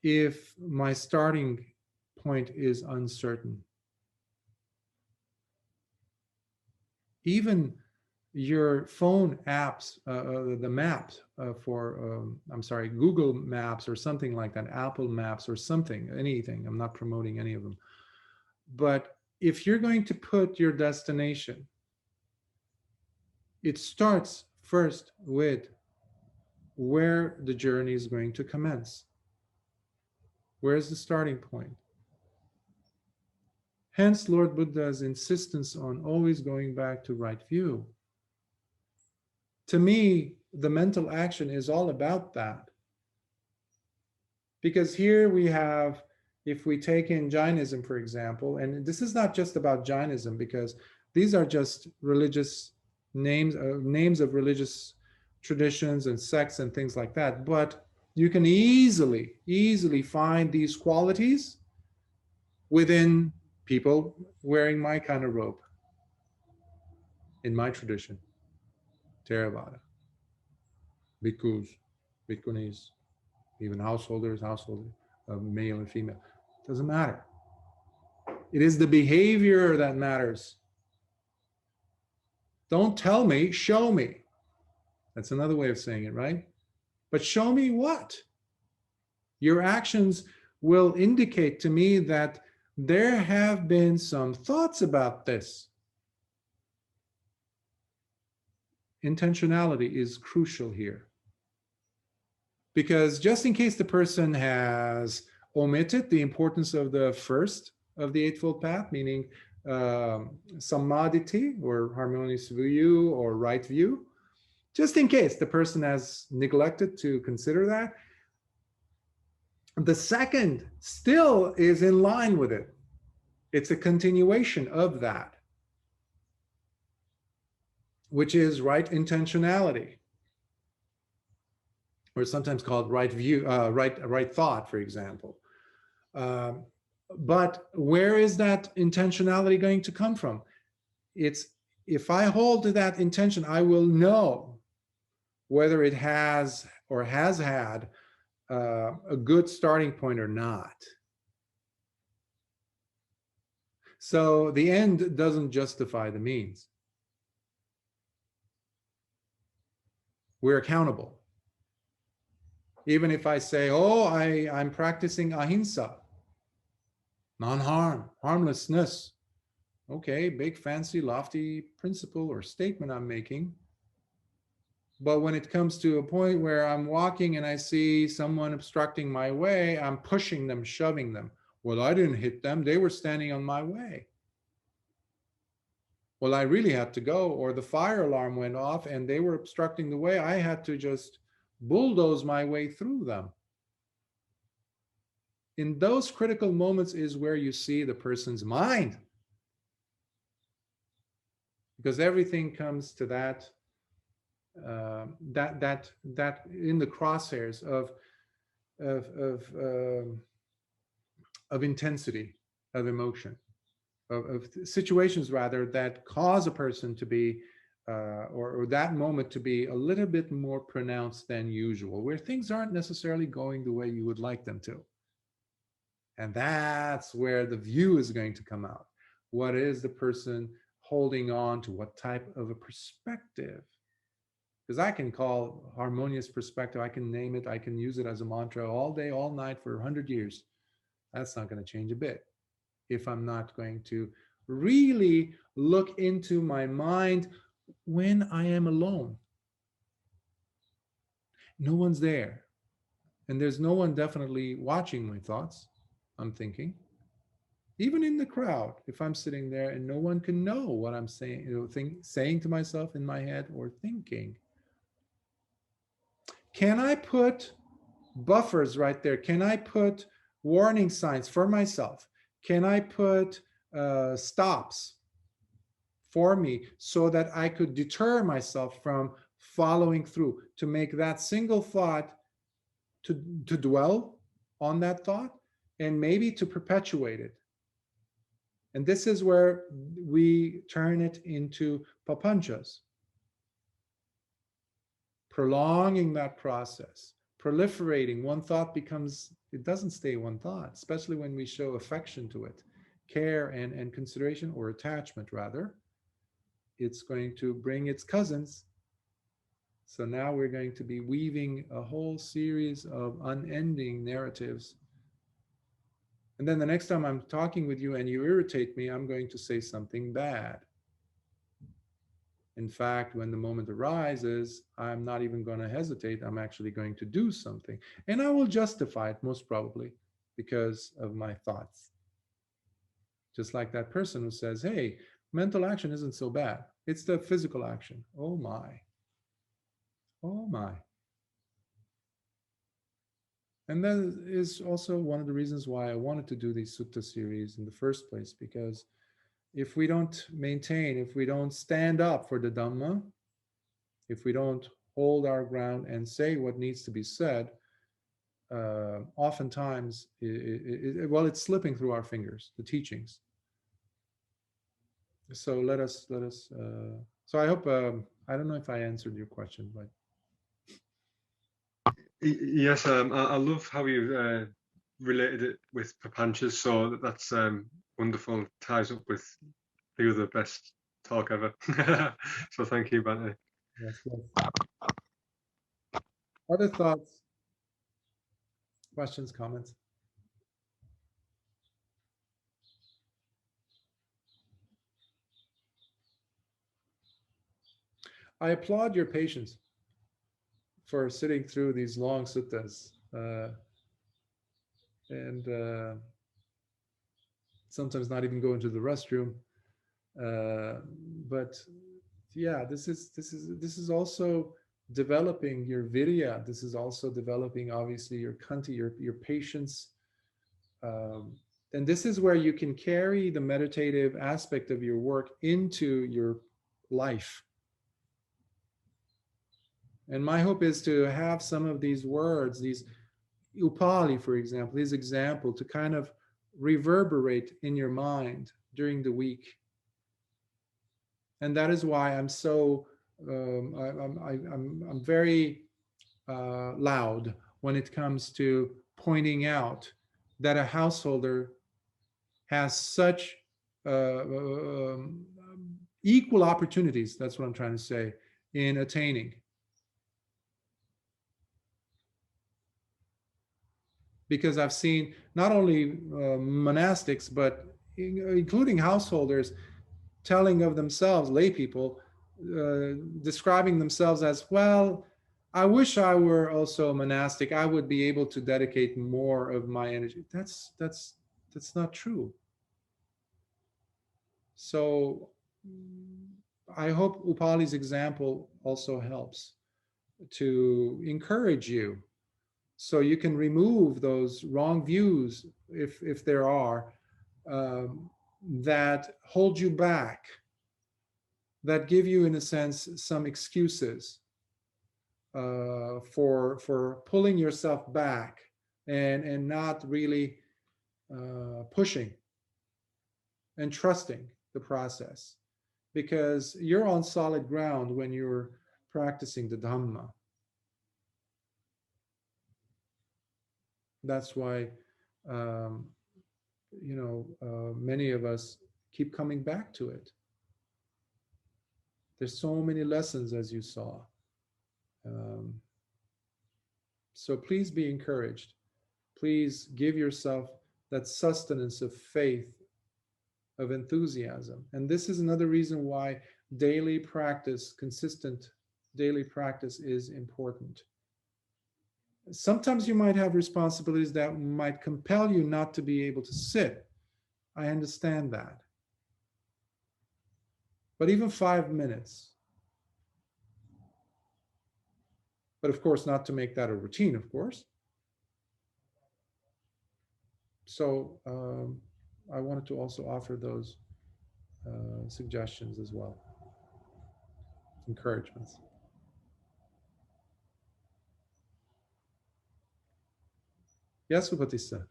if my starting point is uncertain? Even your phone apps, the maps for, I'm sorry, Google Maps or something like that, Apple Maps or something, anything. I'm not promoting any of them. But if you're going to put your destination, it starts first with where the journey is going to commence. Where's the starting point? Hence, Lord Buddha's insistence on always going back to right view. To me, the mental action is all about that. Because here we have, if we take in Jainism, for example, and this is not just about Jainism, because these are just religious names, names of religious traditions and sects and things like that. But you can easily find these qualities within people wearing my kind of robe in my tradition. Theravada, bhikkhus, bhikkhunis, even householders, male and female. Doesn't matter. It is the behavior that matters. Don't tell me, show me. That's another way of saying it, right? But show me what? Your actions will indicate to me that there have been some thoughts about this. Intentionality is crucial here. Because just in case the person has omitted the importance of the first of the Eightfold Path, meaning samadhi or harmonious view or right view, just in case the person has neglected to consider that, the second still is in line with it. It's a continuation of that, which is right intentionality, or sometimes called right view, right thought, for example. But where is that intentionality going to come from? It's if I hold to that intention, I will know whether it has or has had a good starting point or not. So the end doesn't justify the means. We're accountable. Even if I say, oh, I'm practicing ahimsa, non-harm, harmlessness. Okay, big, fancy, lofty principle or statement I'm making. But when it comes to a point where I'm walking and I see someone obstructing my way, I'm pushing them, shoving them. Well, I didn't hit them. They were standing on my way. Well, I really had to go, or the fire alarm went off and they were obstructing the way. I had to just bulldoze my way through them. In those critical moments is where you see the person's mind. Because everything comes to that in the crosshairs of intensity, of emotion, of situations rather that cause a person to be or that moment to be a little bit more pronounced than usual, where things aren't necessarily going the way you would like them to. And that's where the view is going to come out. What is the person holding on to? What type of a perspective? Because I can call harmonious perspective, I can name it, I can use it as a mantra all day, all night for 100 years. That's not going to change a bit if I'm not going to really look into my mind when I am alone. No one's there. And there's no one definitely watching my thoughts, I'm thinking. Even in the crowd, if I'm sitting there and no one can know what I'm saying, saying to myself in my head or thinking. Can I put buffers right there? Can I put warning signs for myself? Can I put stops for me so that I could deter myself from following through, to make that single thought, to dwell on that thought and maybe to perpetuate it? And this is where we turn it into papanchas, prolonging that process, proliferating. One thought becomes, it doesn't stay one thought, especially when we show affection to it, care and consideration, or attachment rather. It's going to bring its cousins. So now we're going to be weaving a whole series of unending narratives. And then the next time I'm talking with you and you irritate me, I'm going to say something bad. In fact, when the moment arises, I'm not even going to hesitate. I'm actually going to do something. And I will justify it most probably because of my thoughts. Just like that person who says, hey, mental action isn't so bad. It's the physical action. Oh my. Oh my. And that is also one of the reasons why I wanted to do these sutta series in the first place, because if we don't maintain, if we don't stand up for the Dhamma, if we don't hold our ground and say what needs to be said, oftentimes, it's slipping through our fingers, the teachings. So let us. So I hope. I don't know if I answered your question, but yes, I love how you related it with papanchas. So that's wonderful. Ties up with the other best talk ever. So thank you, Bhante. yes. Other thoughts, questions, comments? I applaud your patience for sitting through these long suttas and sometimes not even going to the restroom. But yeah, this is also developing your virya. This is also developing, obviously, your khanti, your patience. And this is where you can carry the meditative aspect of your work into your life. And my hope is to have some of these words, these Upāli, for example, his example, to kind of reverberate in your mind during the week. And that is why I'm so I'm very loud when it comes to pointing out that a householder has such equal opportunities. That's what I'm trying to say in attaining. Because I've seen not only monastics, but including householders telling of themselves, lay people, describing themselves as, well, I wish I were also a monastic. I would be able to dedicate more of my energy. That's not true. So I hope Upali's example also helps to encourage you, so you can remove those wrong views, if there are, that hold you back, that give you, in a sense, some excuses for pulling yourself back and not really pushing and trusting the process, because you're on solid ground when you're practicing the Dhamma. That's why many of us keep coming back to it. There's so many lessons, as you saw. So please be encouraged. Please give yourself that sustenance of faith, of enthusiasm. And this is another reason why daily practice, consistent daily practice, is important. Sometimes you might have responsibilities that might compel you not to be able to sit. I understand that. But even 5 minutes, but of course not to make that a routine, of course. So I wanted to also offer those suggestions as well, encouragements. Yes, Upatissa.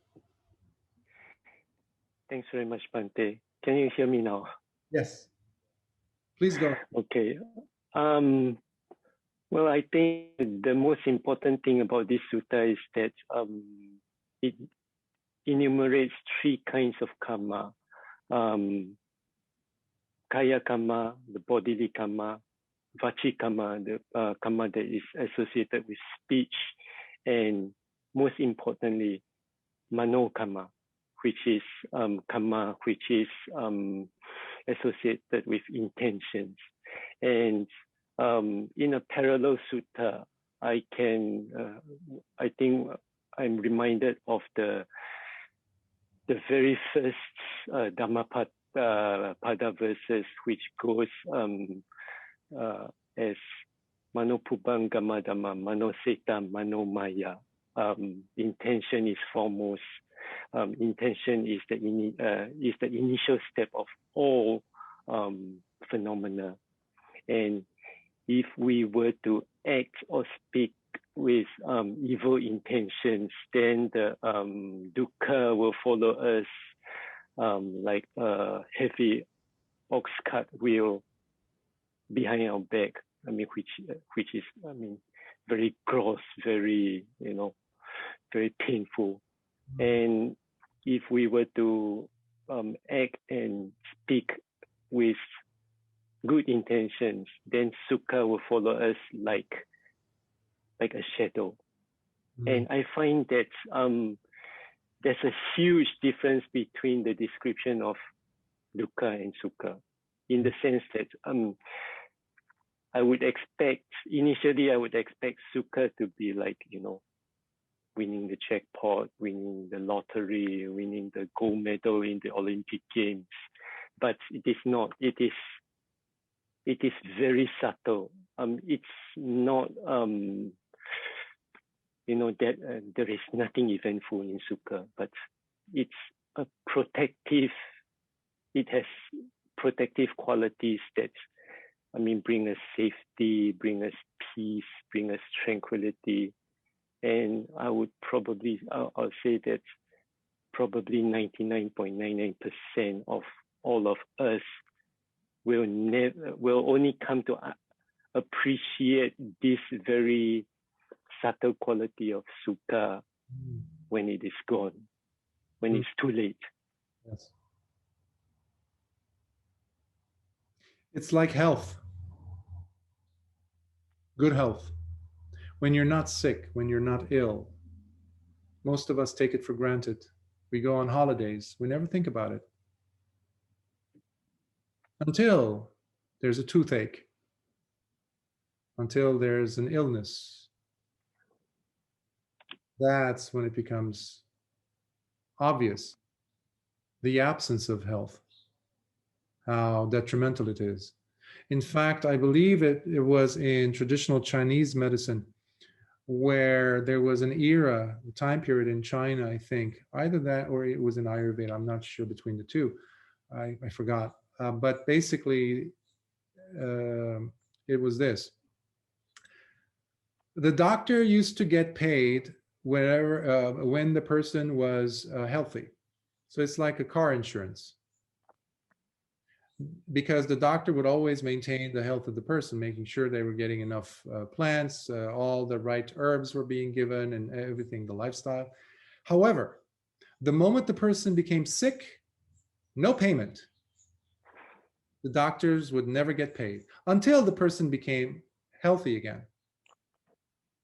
Thanks very much, Bhante. Can you hear me now? Yes. Please go. Okay. Well, I think the most important thing about this sutta is that it enumerates 3 kinds of kamma. Kaya kamma, the bodily kamma; vachi kamma, the kamma that is associated with speech; and most importantly, mano kamma, which is kamma which is associated with intentions. And in a parallel sutta, I think I'm reminded of the very first Dhammapada verses, which goes as mano pubangama dhamma, mano seta, mano maya. Intention is foremost. Intention is the initial step of all phenomena. And if we were to act or speak with evil intentions, then the dukkha will follow us like a heavy ox cart wheel behind our back. I mean, which is, I mean, very gross, very, very painful. And if we were to act and speak with good intentions, then sukha will follow us like like a shadow. And I find that there's a huge difference between the description of dukkha and sukha, in the sense that I would expect, initially I would expect sukha to be like, winning the jackpot, winning the lottery, winning the gold medal in the Olympic Games. But it is not. It is very subtle. It's not, that there is nothing eventful in sukha, but it's a protective. It has protective qualities that, bring us safety, bring us peace, bring us tranquility. And I would probably, I'll say that probably 99.99% of all of us will only come to appreciate this very subtle quality of sukha when it is gone, when it's too late. Yes. It's like health, good health. When you're not sick, when you're not ill, most of us take it for granted. We go on holidays, we never think about it. Until there's a toothache, until there's an illness. That's when it becomes obvious, the absence of health, how detrimental it is. In fact, I believe it was in traditional Chinese medicine where there was an era, a time period in China, I think, either that or it was in Ayurveda. I'm not sure between the two. I forgot. But basically, it was this. The doctor used to get paid when the person was healthy. So it's like a car insurance. Because the doctor would always maintain the health of the person, making sure they were getting enough plants, all the right herbs were being given, and everything, the lifestyle. However, the moment the person became sick, no payment. The doctors would never get paid until the person became healthy again.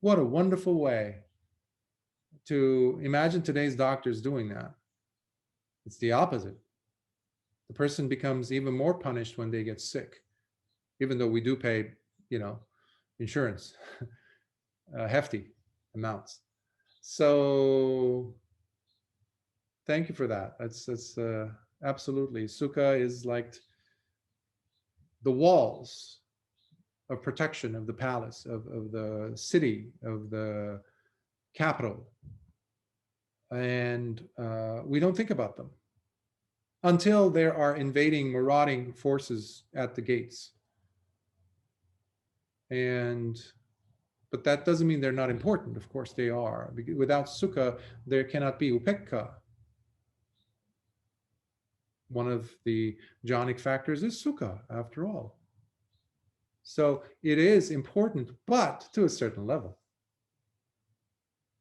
What a wonderful way to imagine today's doctors doing that. It's the opposite. The person becomes even more punished when they get sick, even though we do pay, insurance, hefty amounts. So thank you for that. That's absolutely. Sukha is like the walls of protection of the palace, of the city, of the capital. And we don't think about them until there are invading, marauding forces at the gates. But that doesn't mean they're not important. Of course they are. Without sukha, there cannot be upekkha. One of the jhanic factors is sukha, after all. So it is important, but to a certain level.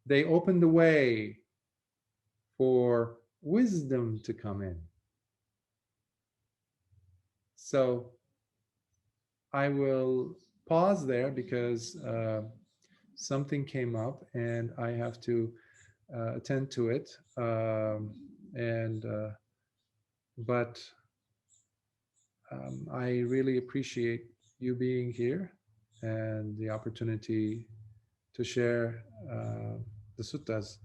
They open the way for wisdom to come in. So I will pause there because something came up and I have to attend to it. But I really appreciate you being here and the opportunity to share the suttas.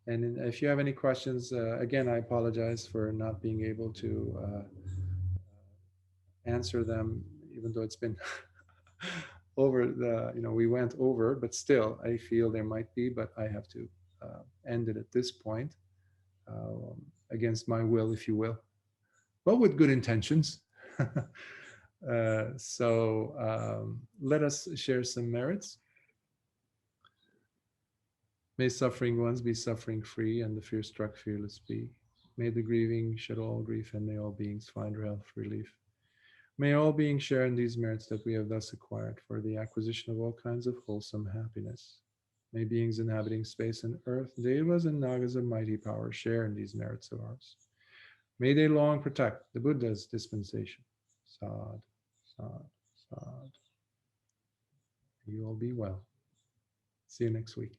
And if you have any questions, again, I apologize for not being able to answer them, even though it's been over we went over, but still, I feel there might be, but I have to end it at this point, against my will, if you will, but with good intentions. So let us share some merits. May suffering ones be suffering free and the fear struck fearless be. May the grieving shed all grief and may all beings find health relief. May all beings share in these merits that we have thus acquired for the acquisition of all kinds of wholesome happiness. May beings inhabiting space and earth, devas and nagas of mighty power share in these merits of ours. May they long protect the Buddha's dispensation. Sad, sad, sad. You all be well. See you next week.